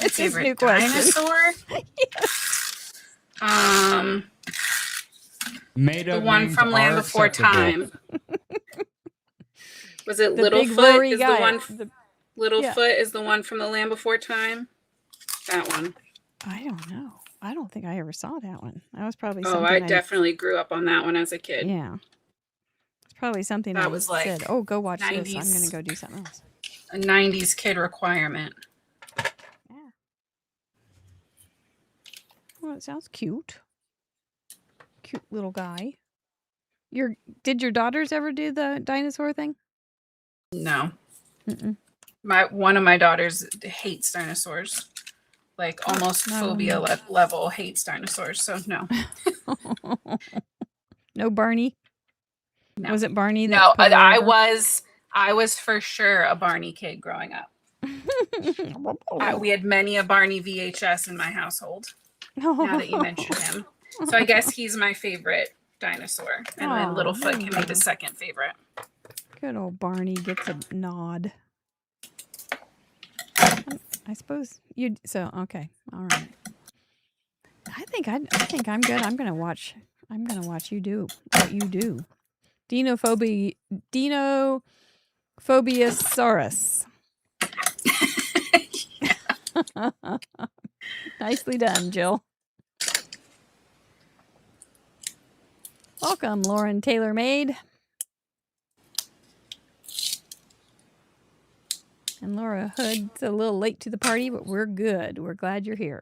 It's his new question. Dinosaur? Yes. Made the up one from Land Before Time. Was it The Littlefoot? Is guy. the one Littlefoot is the one from the Land Before Time? That one. I don't know. I don't think I ever saw that one. That was probably Oh, something I definitely grew up on that one as a kid. Yeah. It's probably something that I was like said, oh, go watch 90s, this. I'm going to go do something else. A 90s kid requirement. Yeah. Well, it sounds cute. Cute little guy. Did your daughters ever do the dinosaur thing? No. One of my daughters hates dinosaurs. Like almost phobia level hates dinosaurs. So no. No Barney? No. Was it Barney? No, I was for sure a Barney kid growing up. We had many a Barney VHS in my household. Now that you mention him. So I guess he's my favorite dinosaur. And then Littlefoot can be the second favorite. Good old Barney gets a nod. I suppose you'd. So okay, all right. I think I'm good. I'm gonna watch I'm going to watch you do what you do. Dinophobiasaurus. Nicely done, Jill. Welcome, Lauren Taylor Maid. And Laura Hood's a little late to the party, but we're good. We're glad you're here.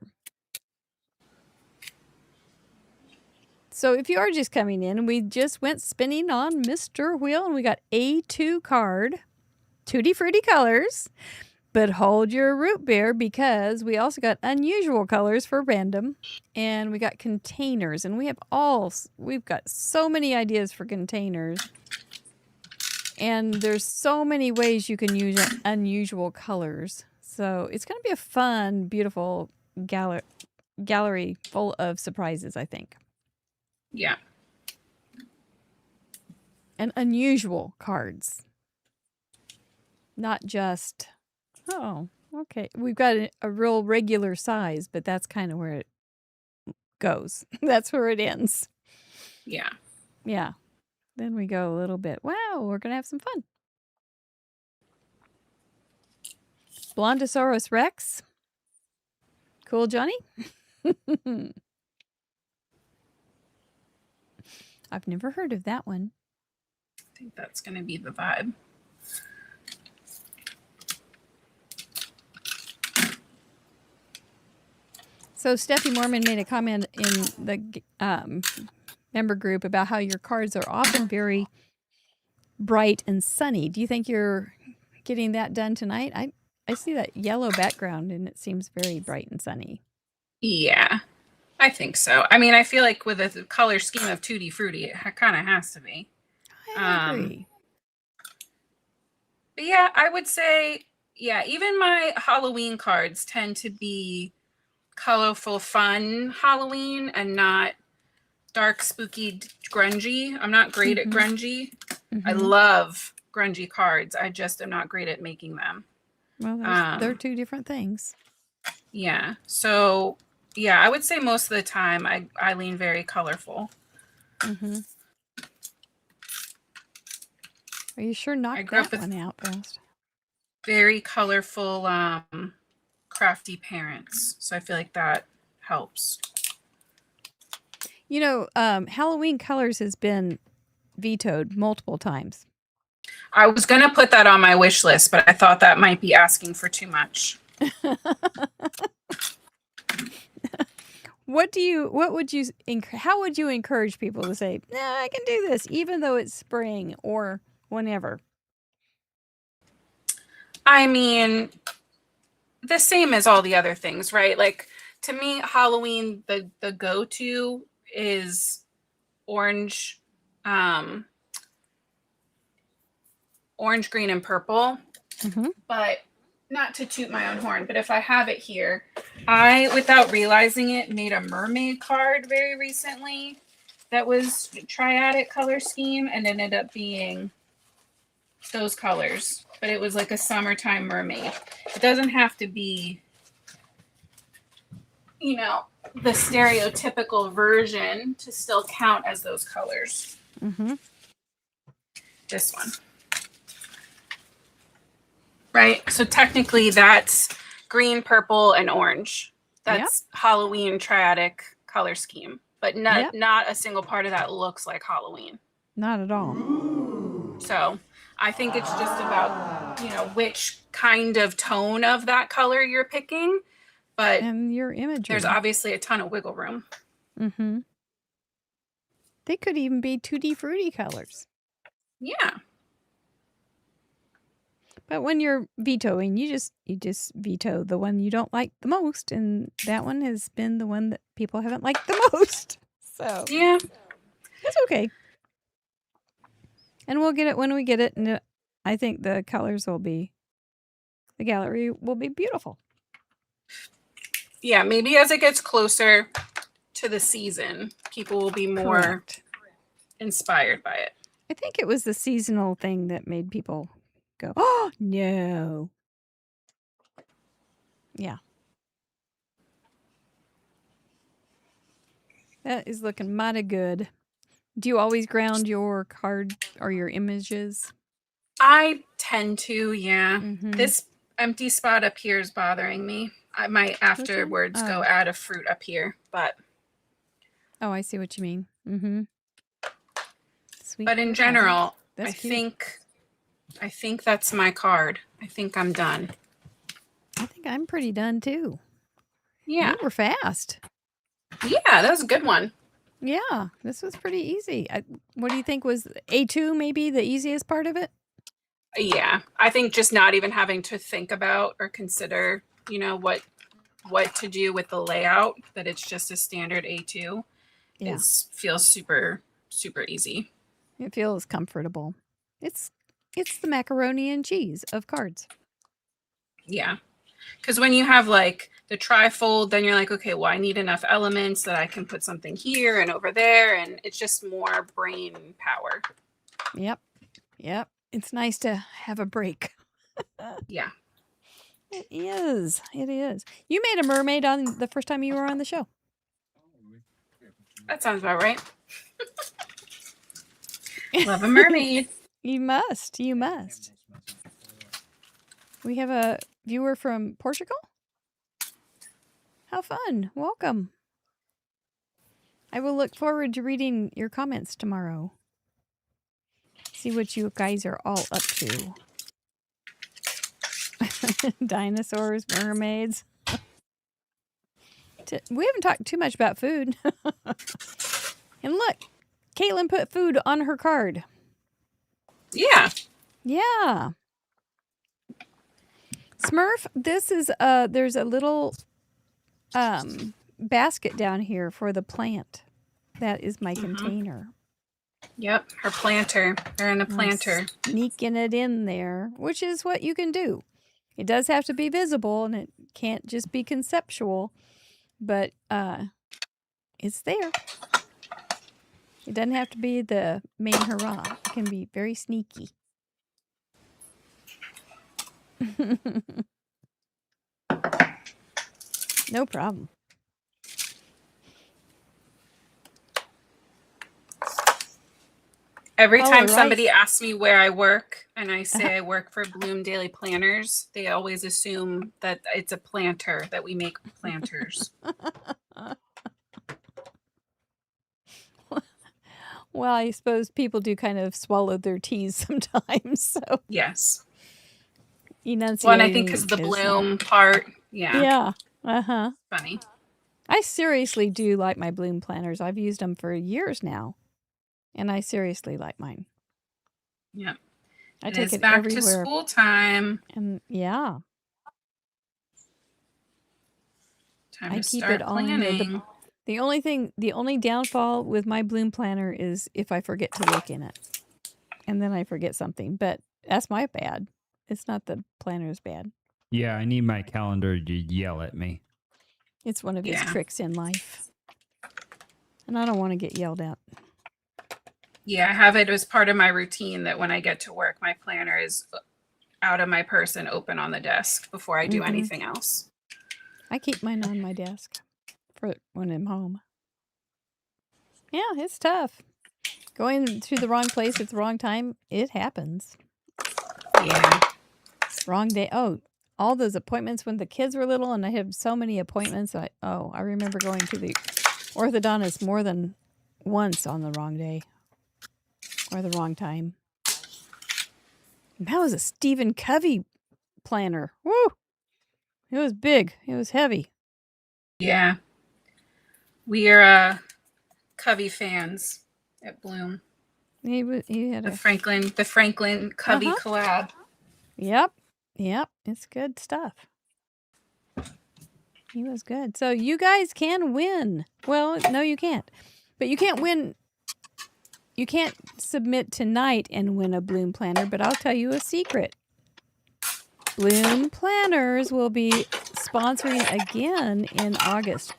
So if you are just coming in, we just went spinning on Mr. Wheel, and we got A2 card, Tutti Frutti colors. But hold your root beer, because we also got unusual colors for random, and we got containers, and we've got so many ideas for containers, and there's so many ways you can use unusual colors. So it's going to be a fun, beautiful gallery full of surprises, I think. Yeah. And unusual cards, not just, oh, okay, we've got a real regular size, but that's kind of where it goes. That's where it ends. Yeah. Yeah. Then we go a little bit, wow, we're going to have some fun. Blondosaurus Rex. Cool, Johnny? I've never heard of that one. I think that's going to be the vibe. So Steffi Mormon made a comment in the member group about how your cards are often very bright and sunny. Do you think you're getting that done tonight? I see that yellow background, and it seems very bright and sunny. Yeah, I think so. I mean, I feel like with a color scheme of Tutti Frutti, it kind of has to be. I agree. But yeah, I would say, yeah, even my Halloween cards tend to be colorful, fun Halloween and not dark, spooky, grungy. I'm not great at grungy. I love grungy cards. I just am not great at making them. Well, they're two different things. Yeah. So, yeah, I would say most of the time I lean very colorful. Mm-hmm. Are you sure knock that one out fast? Very colorful, crafty parents. So I feel like that helps. You know, Halloween colors has been vetoed multiple times. I was going to put that on my wish list, but I thought that might be asking for too much. How would you encourage people to say, "No, I can do this," even though it's spring or whenever? I mean, the same as all the other things, right? Like, to me, Halloween, the go-to is orange, orange, green, and purple. But not to toot my own horn, but if I have it here, I, without realizing it, made a mermaid card very recently that was triadic color scheme and ended up being those colors, but it was like a summertime mermaid. It doesn't have to be, you know, the stereotypical version to still count as those colors. This one. Right? So technically that's green, purple, and orange. That's Halloween triadic color scheme, but not a single part of that looks like Halloween. Not at all. So I think it's just about, you know, which kind of tone of that color you're picking, but and your imagery. There's obviously a ton of wiggle room. They could even be Tutti Frutti colors. Yeah. But when you're vetoing, you just veto the one you don't like the most, and that one has been the one that people haven't liked the most. So yeah, that's okay. And we'll get it when we get it, and I think the gallery will be beautiful. Yeah, maybe as it gets closer to the season, people will be more inspired by it. I think it was the seasonal thing that made people go, "Oh, no." Yeah. That is looking mighty good. Do you always ground your card or your images? I tend to, yeah. Mm-hmm. This empty spot up here is bothering me. I might afterwards go add a fruit up here, but Oh, I see what you mean. Mm-hmm. Sweet. but in general, That's I cute. think that's my card. I think I'm done. I think I'm pretty done too. Yeah. You were fast. Yeah, that was a good one. Yeah, this was pretty easy. What do you think was A2 maybe the easiest part of it? Yeah, I think just not even having to think about or consider, what to do with the layout, that it's just a standard A2 feels super, super easy. It feels comfortable. It's the macaroni and cheese of cards. Yeah. Because when you have like the trifold, then you're like, okay, well, I need enough elements that I can put something here and over there. And it's just more brain power. Yep. It's nice to have a break. Yeah. It is. You made a mermaid on the first time you were on the show. That sounds about right. Love a mermaid. You must. We have a viewer from Portugal. How fun. Welcome. I will look forward to reading your comments tomorrow. See what you guys are all up to. Dinosaurs, mermaids. We haven't talked too much about food. And look, Caitlin put food on her card. Yeah. Smurf, this is there's a little basket down here for the plant. That is my container. Yep, her planter. They're in a planter. I'm sneaking it in there, which is what you can do. It does have to be visible, and it can't just be conceptual, but it's there. It doesn't have to be the main hurrah. It can be very sneaky. No problem. Every time somebody asks me where I work and I say I work for Bloom Daily Planners, they always assume that it's a planter, that we make planters. Well, I suppose people do kind of swallow their teas sometimes. So yes. Enunciating. Well, and I think because of the bloom part. Yeah. Yeah. Funny. I seriously do like my bloom planners. I've used them for years now. And I seriously like mine. Yeah. I take it back everywhere. to school time. And yeah. Time I to keep start it all in planning. there. The only downfall with my bloom planner is if I forget to look in it. And then I forget something. But that's my bad. It's not the planner's bad. Yeah, I need my calendar to yell at me. It's one of his tricks in life. And I don't want to get yelled at. Yeah, I have it as part of my routine that when I get to work, my planner is out of my purse and open on the desk before I do anything else. I keep mine on my desk for when I'm home. Yeah, it's tough. Going to the wrong place at the wrong time, it happens. Yeah. Wrong day. Oh, all those appointments when the kids were little, and I had so many appointments. I remember going to the orthodontist more than once on the wrong day or the wrong time. And that was a Stephen Covey planner. Woo! It was big. It was heavy. Yeah. We are Covey fans at Bloom. He had the Franklin Covey collab. Yep. It's good stuff. He was good. So you guys can win. Well, no, you can't. But you can't win. You can't submit tonight and win a Bloom planner, but I'll tell you a secret. Bloom Planners will be sponsoring again in August,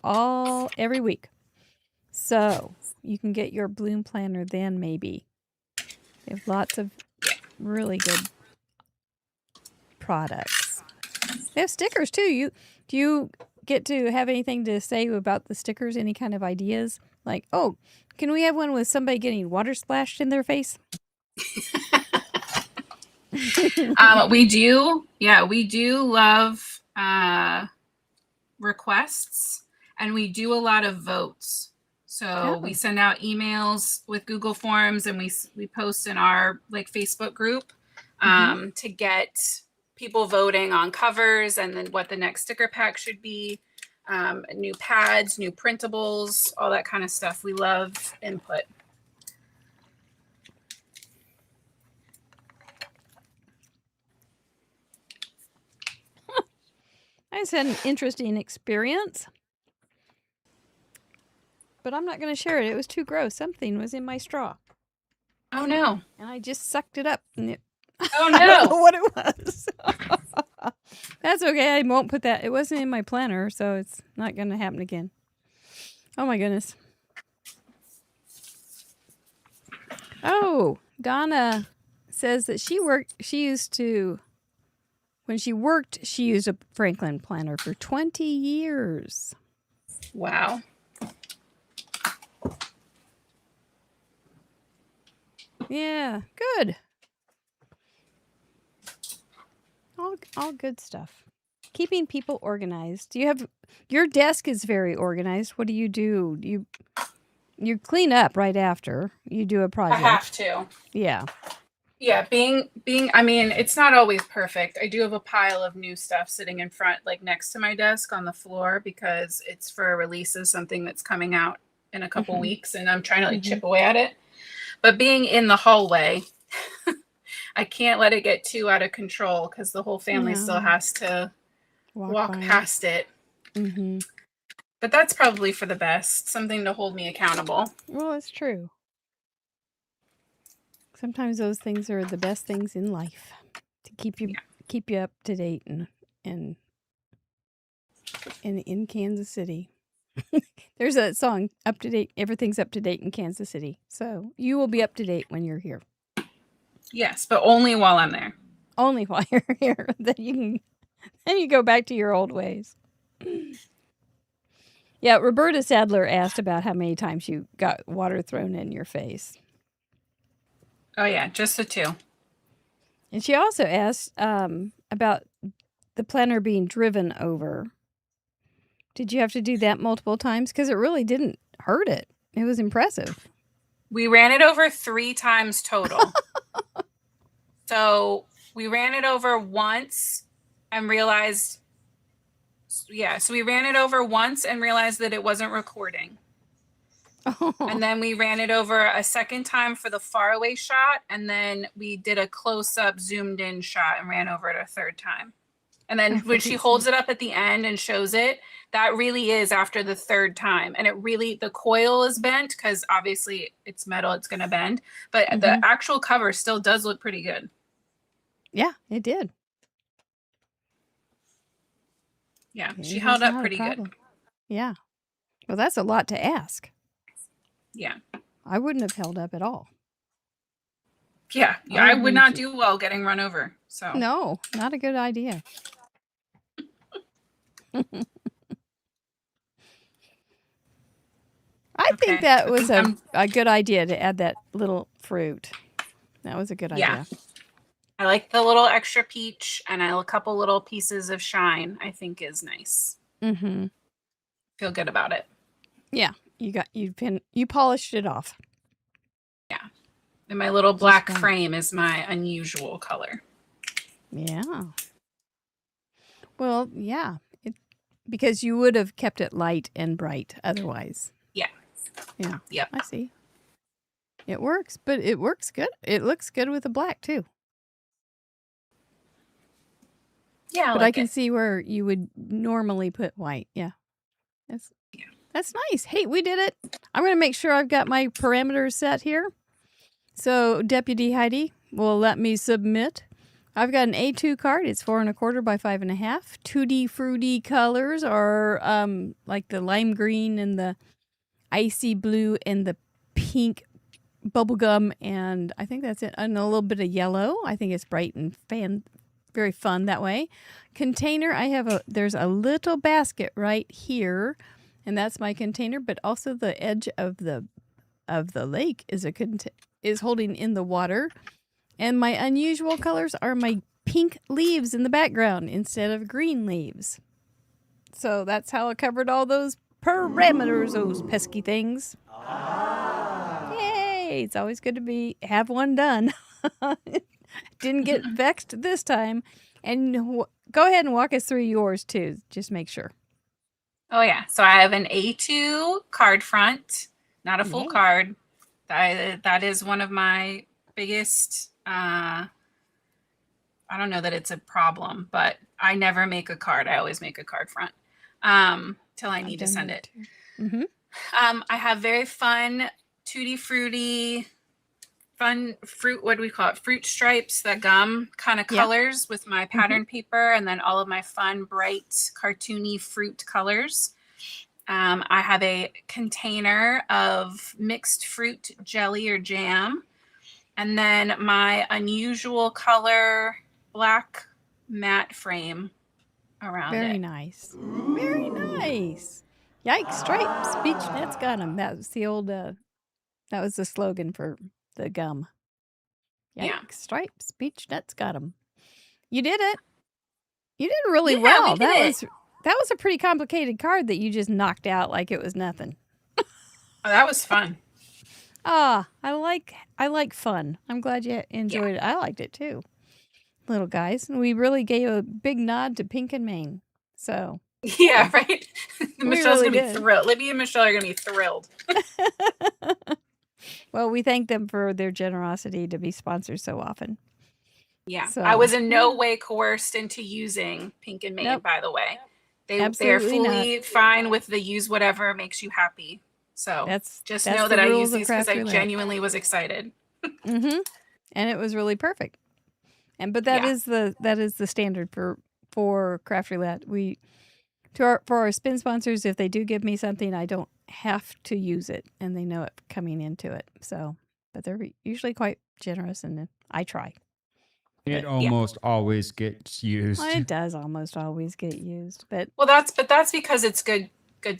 every week. So you can get your Bloom planner then, maybe. They have lots of really good products. They have stickers too. Do you get to have anything to say about the stickers? Any kind of ideas? Like, oh, can we have one with somebody getting water splashed in their face? We do love requests, and we do a lot of votes. So we send out emails with Google Forms, and we post in our like Facebook group to get people voting on covers and then what the next sticker pack should be, new pads, new printables, all that kind of stuff. We love input. I just had an interesting experience, but I'm not going to share it. It was too gross. Something was in my straw. Oh no! And I just sucked it up. And Oh I don't know no! what it was. That's okay. I won't put that. It wasn't in my planner, so it's not going to happen again. Oh my goodness. Oh, Donna says that when she worked, she used a Franklin planner for 20 years. Wow. Yeah, good. All good stuff. Keeping people organized. Your desk is very organized. What do? You clean up right after you do a project. I have to. Yeah. Yeah, being I mean, it's not always perfect. I do have a pile of new stuff sitting in front, like next to my desk on the floor, because it's for a release of something that's coming out in a couple weeks, and I'm trying to like chip away at it. But being in the hallway, I can't let it get too out of control because the whole family still has to walk past it. Mm-hmm. But that's probably for the best, something to hold me accountable. Well, it's true. Sometimes those things are the best things in life to keep you up to date and in Kansas City. There's a song, Up to Date. Everything's up to date in Kansas City. So you will be up to date when you're here. Yes, but only while I'm there. Only while you're here. Then you go back to your old ways. Yeah, Roberta Sadler asked about how many times you got water thrown in your face. Oh yeah, just the 2. And she also asked about the planner being driven over. Did you have to do that multiple times? Because it really didn't hurt it. It was impressive. We ran it over 3 times total. So we ran it over once and realized, so we ran it over once and realized that it wasn't recording. Oh. And then we ran it over a second time for the faraway shot. And then we did a close-up zoomed in shot and ran over it a 3rd time. And then when she holds it up at the end and shows it, that really is after the 3rd time. And the coil is bent because obviously it's metal, it's going to bend. But the actual cover still does look pretty good. Yeah, it did. Yeah, she held up pretty good. Yeah. Well, that's a lot to ask. Yeah. I wouldn't have held up at all. Yeah, I would not do well getting run over. So no, not a good idea. I think that was a good idea to add that little fruit. That was a good idea. I like the little extra peach and a couple little pieces of shine, I think is nice. Mm-hmm. Feel good about it. Yeah. You polished it off. Yeah. And my little black frame is my unusual color. Yeah. Well, yeah. Because you would have kept it light and bright otherwise. Yeah. Yeah. Yep. I see. It works, but it works good. It looks good with the black too. Yeah. But I can see where you would normally put white. Yeah. That's nice. Hey, we did it. I'm going to make sure I've got my parameters set here. So Deputy Heidi will let me submit. I've got an A2 card. It's 4 1/4 by 5 1/2. 2D fruity colors are like the lime green and the icy blue and the pink bubblegum, and I think that's it. And a little bit of yellow. I think it's bright and very fun that way. Container, there's a little basket right here, and that's my container, but also the edge of the lake is holding in the water. And my unusual colors are my pink leaves in the background instead of green leaves. So that's how I covered all those parameters, those pesky things. Yay! It's always good to have one done. Didn't get vexed this time. And go ahead and walk us through yours too. Just make sure. Oh yeah. So I have an A2 card front, not a full card. That is one of my biggest. I don't know that it's a problem, but I never make a card. I always make a card front till I need to send it. Mm-hmm. I have very fun, tutti fruity, fun fruit. What do we call it? Fruit stripes, the gum kind of colors with my pattern paper, and then all of my fun, bright, cartoony fruit colors. I have a container of mixed fruit jelly or jam, and then my unusual color black matte frame around it. Very nice. Very nice. Yikes, stripes, beach nets got 'em. That was the old, that was the slogan for the gum. Yikes, stripes, beach nets got 'em. You did it. You did really well. That was a pretty complicated card that you just knocked out like it was nothing. Oh, that was fun. I like fun. I'm glad you enjoyed it. I liked it too. Little guys. And we really gave a big nod to Pink and Maine. So yeah, right. Michelle's really gonna be thrilled. Libby and Michelle are gonna be thrilled. Well, we thank them for their generosity to be sponsors so often. Yeah. So, I was in no way coerced into using Pink and Maine, by the way. They're Absolutely fully fine with the use whatever makes you happy. So that's know the that I rules use of these because Craft I Roulette. genuinely was excited. Mm-hmm. And it was really perfect. But that is the standard for Craft Roulette. For our spin sponsors, if they do give me something, I don't have to use it, and they know it coming into it. So, but they're usually quite generous, and I try. It almost always gets used. Well, it does almost always get used, but that's because it's good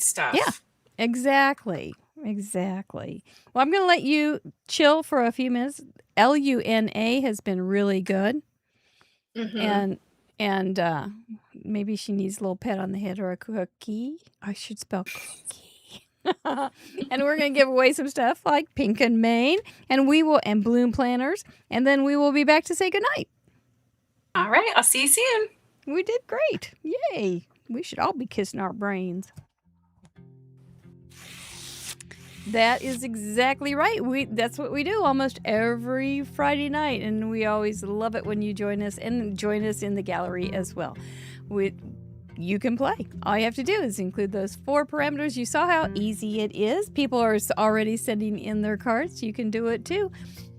stuff. Yeah, exactly. Well, I'm going to let you chill for a few minutes. LUNA has been really good, and maybe she needs a little pat on the head or a cookie. I should spell cookie. And we're going to give away some stuff like Pink and Maine, and balloon planners, and then we will be back to say goodnight. All right, I'll see you soon. We did great. Yay. We should all be kissing our brains. That is exactly right. That's what we do almost every Friday night, and we always love it when you join us and join us in the gallery as well. You can play. All you have to do is include those 4 parameters. You saw how easy it is. People are already sending in their cards. You can do it too.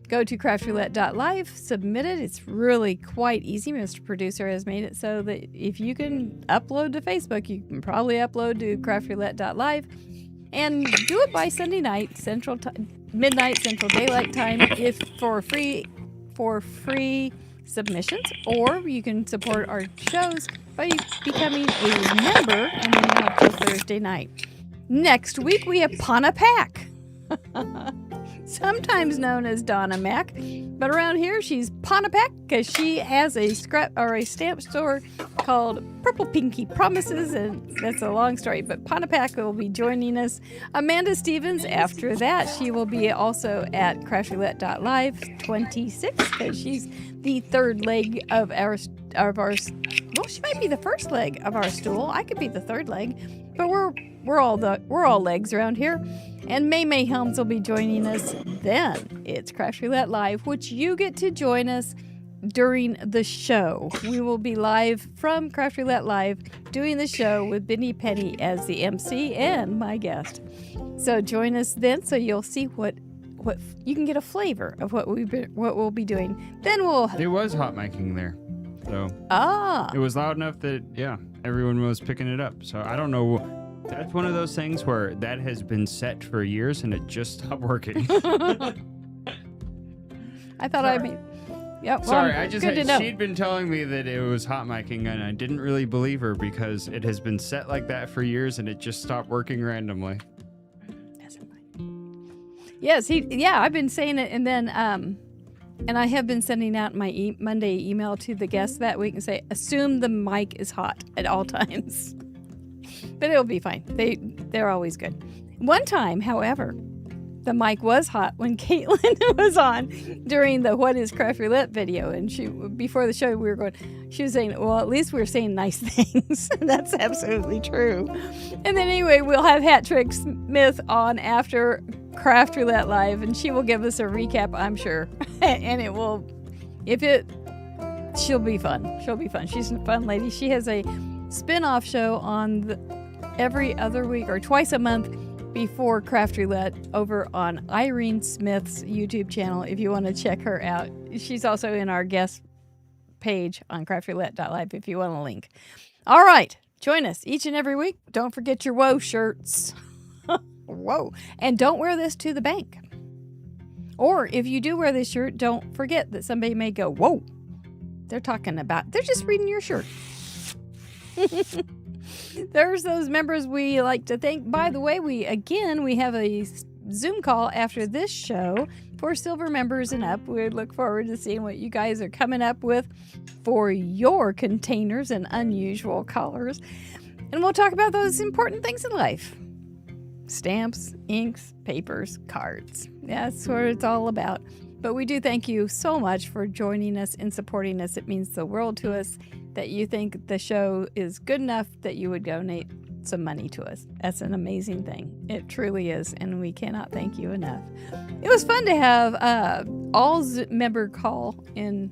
Go to craftroulette.live, submit it. It's really quite easy. Mr. Producer has made it so that if you can upload to Facebook, you can probably upload to craftroulette.live. And do it by Sunday night, midnight Central Daylight Time, if for free submissions, or you can support our shows by becoming a member, and then you have till Thursday night. Next week we have Pana Pack, sometimes known as Donna Mac, but around here she's Pana Pack because she has a stamp store called Purple Pinky Promises, and that's a long story, but Pana Pack will be joining us. Amanda Stevens, after that, she will be also at craftroulette.live 26 because she's the third leg of our well, she might be the first leg of our stool. I could be the third leg, but we're all legs around here. And May Helms will be joining us then. It's Craft Roulette Live, which you get to join us during the show. We will be live from Craft Roulette Live doing the show with Benny Penny as the MC and my guest. So join us then so you'll see what you can get a flavor of what we'll be doing. Then It was hot miking there. So it was loud enough that everyone was picking it up. So I don't know. That's one of those things where that has been set for years and it just stopped working. I thought Yep. Sorry, well, I just good to know. she'd been telling me that it was hot micing, and I didn't really believe her because it has been set like that for years, and it just stopped working randomly. Yes, I've been saying it, and then and I have been sending out my Monday email to the guests that week and say, assume the mic is hot at all times. But it'll be fine. They're always good. One time, however, the mic was hot when Caitlin was on during the What is Craft Roulette video, and before the show she was saying, well, at least we were saying nice things. That's absolutely true. And then anyway, we'll have Hat Trick Smith on after Craft Roulette Live, and she will give us a recap, I'm sure. And she'll be fun. She'll be fun. She's a fun lady. She has a spin-off show on every other week or twice a month before Craft Roulette over on Irene Smith's YouTube channel if you want to check her out. She's also in our guest page on craftroulette.live if you want a link. All right. Join us each and every week. Don't forget your Whoa shirts. Whoa. And don't wear this to the bank. Or if you do wear this shirt, don't forget that somebody may go, whoa. They're just reading your shirt. There's those members we like to thank. By the way, we have a Zoom call after this show for silver members and up. We look forward to seeing what you guys are coming up with for your containers and unusual colors. And we'll talk about those important things in life. Stamps, inks, papers, cards. That's what it's all about. But we do thank you so much for joining us and supporting us. It means the world to us that you think the show is good enough that you would donate some money to us. That's an amazing thing. It truly is, and we cannot thank you enough. It was fun to have all member call in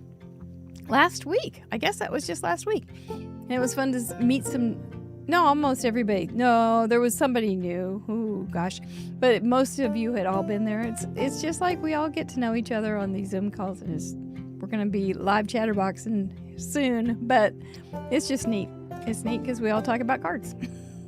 last week. I guess that was just last week. And it was fun to meet almost everybody. No, there was somebody new. Oh, gosh. But most of you had all been there. It's just like we all get to know each other on these Zoom calls. And we're going to be live chatterboxing soon. But it's just neat. It's neat because we all talk about cards.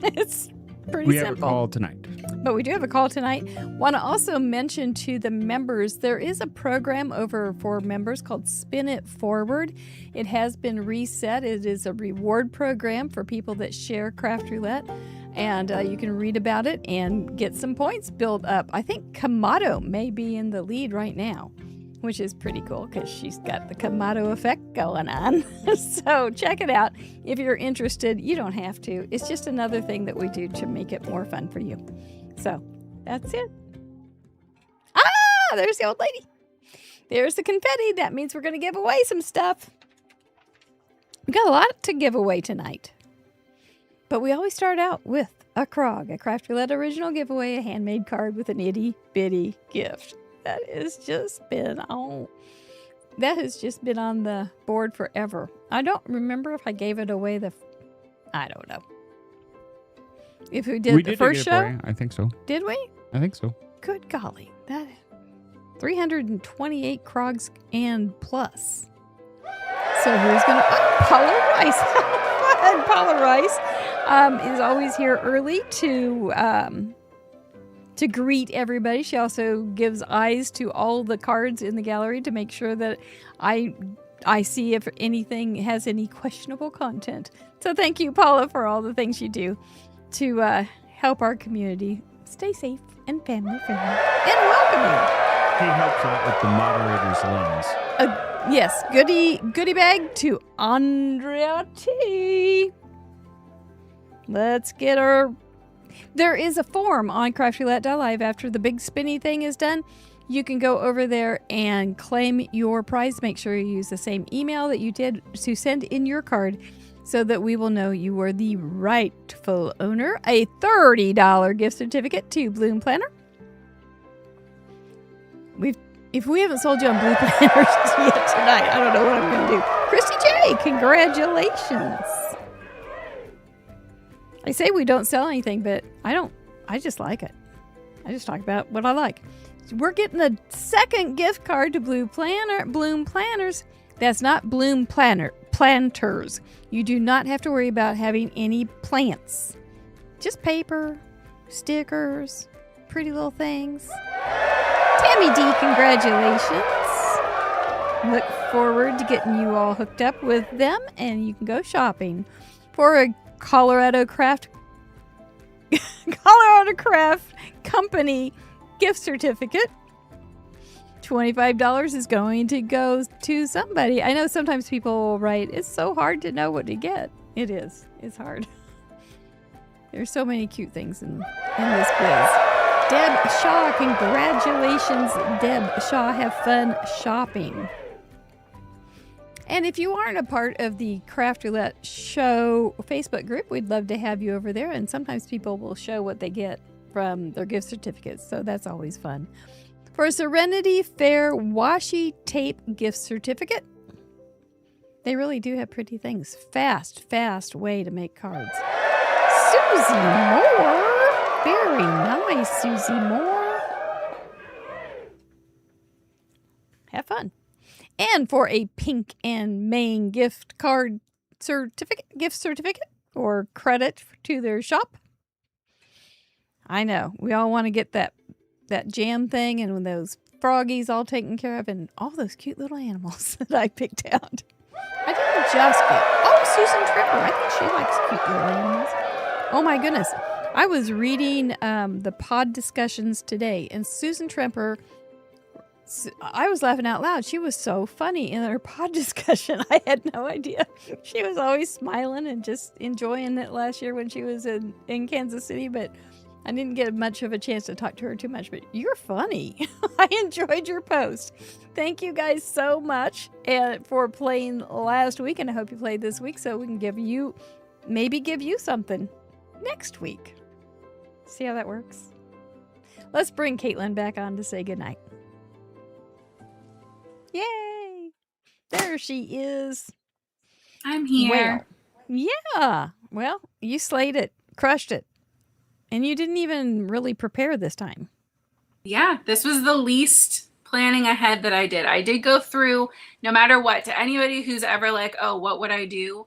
It's pretty simple. We have a call tonight. But we do have a call tonight. Want to also mention to the members, there is a program over for members called Spin It Forward. It has been reset. It is a reward program for people that share Craft Roulette. And you can read about it and get some points built up. I think Kamado may be in the lead right now, which is pretty cool because she's got the Kamado effect going on. So check it out. If you're interested, you don't have to. It's just another thing that we do to make it more fun for you. So that's it. There's the old lady. There's the confetti. That means we're going to give away some stuff. We got a lot to give away tonight. But we always start out with a Krog, a Craft Roulette original giveaway, a handmade card with an itty bitty gift. That has just been on the board forever. I don't remember if I gave it away I don't know. If we did the first show? Away. I think so. Did we? I think so. Good golly. That 328 Krogs and plus. So who's going to... Paula Rice. Fun. Paula Rice is always here early to greet everybody. She also gives eyes to all the cards in the gallery to make sure that I see if anything has any questionable content. So thank you, Paula, for all the things you do to help our community stay safe and family friendly and welcoming. He helps out with the moderator's lens. Yes, goodie bag to Andrea T. Let's get our... There is a form on craftroulette.live after the big spinny thing is done. You can go over there and claim your prize. Make sure you use the same email that you did to send in your card so that we will know you were the rightful owner. A $30 gift certificate to Bloom Planner. If we haven't sold you on Blue Planners yet tonight, I don't know what I'm going to do. Christy J, congratulations. I say we don't sell anything, but I just like it. I just talk about what I like. We're getting a second gift card to Bloom Planners. That's not Bloom Planters. You do not have to worry about having any plants. Just paper, stickers, pretty little things. Tammy D, congratulations. Look forward to getting you all hooked up with them, and you can go shopping for a Colorado Craft Company gift certificate. $25 is going to go to somebody. I know sometimes people will write, it's so hard to know what to get. It is. It's hard. There's so many cute things in this quiz. Deb Shaw, congratulations, Deb Shaw. Have fun shopping. And if you aren't a part of the Craft Roulette Show Facebook group, we'd love to have you over there. And sometimes people will show what they get from their gift certificates, so that's always fun. For a Serenity Fair washi tape gift certificate, they really do have pretty things. Fast way to make cards. Susie Moore. Very nice, Susie Moore. Have fun. And for a Pink and Main gift certificate or credit to their shop. I know, we all want to get that jam thing and those froggies all taken care of and all those cute little animals that I picked out. I didn't just get... Oh, Susan Tripper. I think she likes cute little animals. Oh, my goodness. I was reading the pod discussions today, and Susan Tripper... I was laughing out loud. She was so funny in her pod discussion. I had no idea. She was always smiling and just enjoying it last year when she was in Kansas City, but I didn't get much of a chance to talk to her too much, but you're funny. I enjoyed your post. Thank you guys so much for playing last week, and I hope you played this week so we can give you something next week. See how that works? Let's bring Caitlin back on to say goodnight. Yay! There she is. I'm here. Well, yeah. Well, you slayed it. Crushed it. And you didn't even really prepare this time. Yeah, this was the least planning ahead that I did. I did go through, no matter what, to anybody who's ever like, oh, what would I do?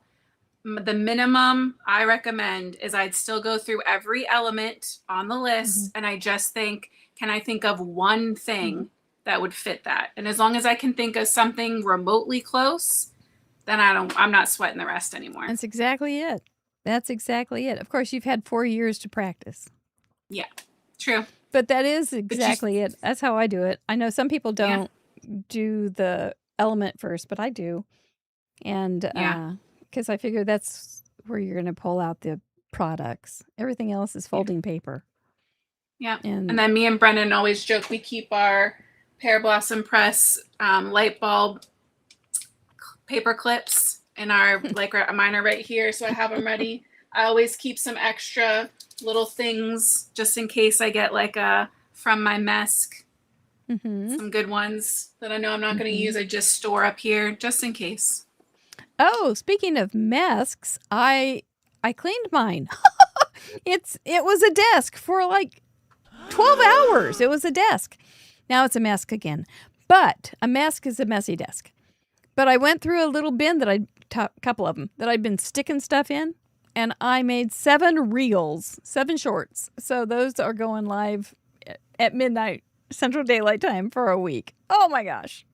The minimum I recommend is I'd still go through every element on the list. And I just think, can I think of one thing that would fit that? And as long as I can think of something remotely close, then I'm not sweating the rest anymore. That's exactly it. That's exactly it. Of course, you've had 4 years to practice. Yeah, true. But that is exactly it. That's how I do it. I know some people don't do the element first, but I do. And because I figure that's where you're going to pull out the products. Everything else is folding paper. Yeah. And then me and Brendan always joke we keep our Pear Blossom Press light bulb paper clips in our, like mine are right here, so I have them ready. I always keep some extra little things just in case I get like from my Mesk, some good ones that I know I'm not going to use. I just store up here just in case. Oh, speaking of Mesks, I cleaned mine. It was a desk for like 12 hours. It was a desk. Now it's a Mesk again. But a Mesk is a messy desk. But I went through a little bin that couple of them that I'd been sticking stuff in, and I made 7 reels, 7 shorts. So those are going live at midnight Central Daylight Time for a week. Oh my gosh.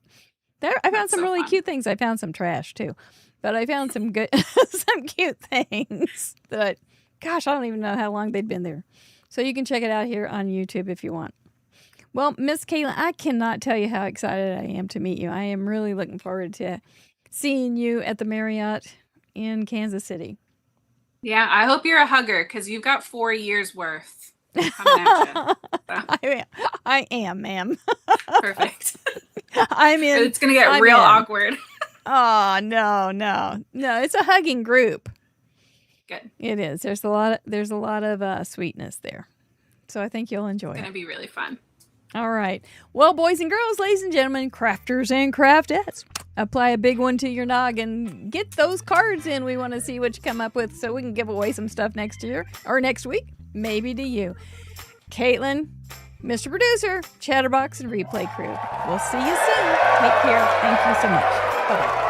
I found some really cute things. I found some trash too, but I found some good, some cute things that I don't even know how long they'd been there. So you can check it out here on YouTube if you want. Well, Miss Caitlin, I cannot tell you how excited I am to meet you. I am really looking forward to seeing you at the Marriott in Kansas City. Yeah, I hope you're a hugger because you've got 4 years worth coming at you. So. I am, ma'am. Perfect. I'm in. It's going to get real awkward. Oh, no. It's a hugging group. Good. It is. There's a lot of sweetness there. So I think you'll enjoy it. It's going to be really fun. All right. Well, boys and girls, ladies and gentlemen, crafters and craftettes, apply a big one to your noggin. Get those cards in. We want to see what you come up with so we can give away some stuff next year or next week, maybe to you. Caitlin, Mr. Producer, Chatterbox, and Replay Crew. We'll see you soon. Take care. Thank you so much. Bye-bye.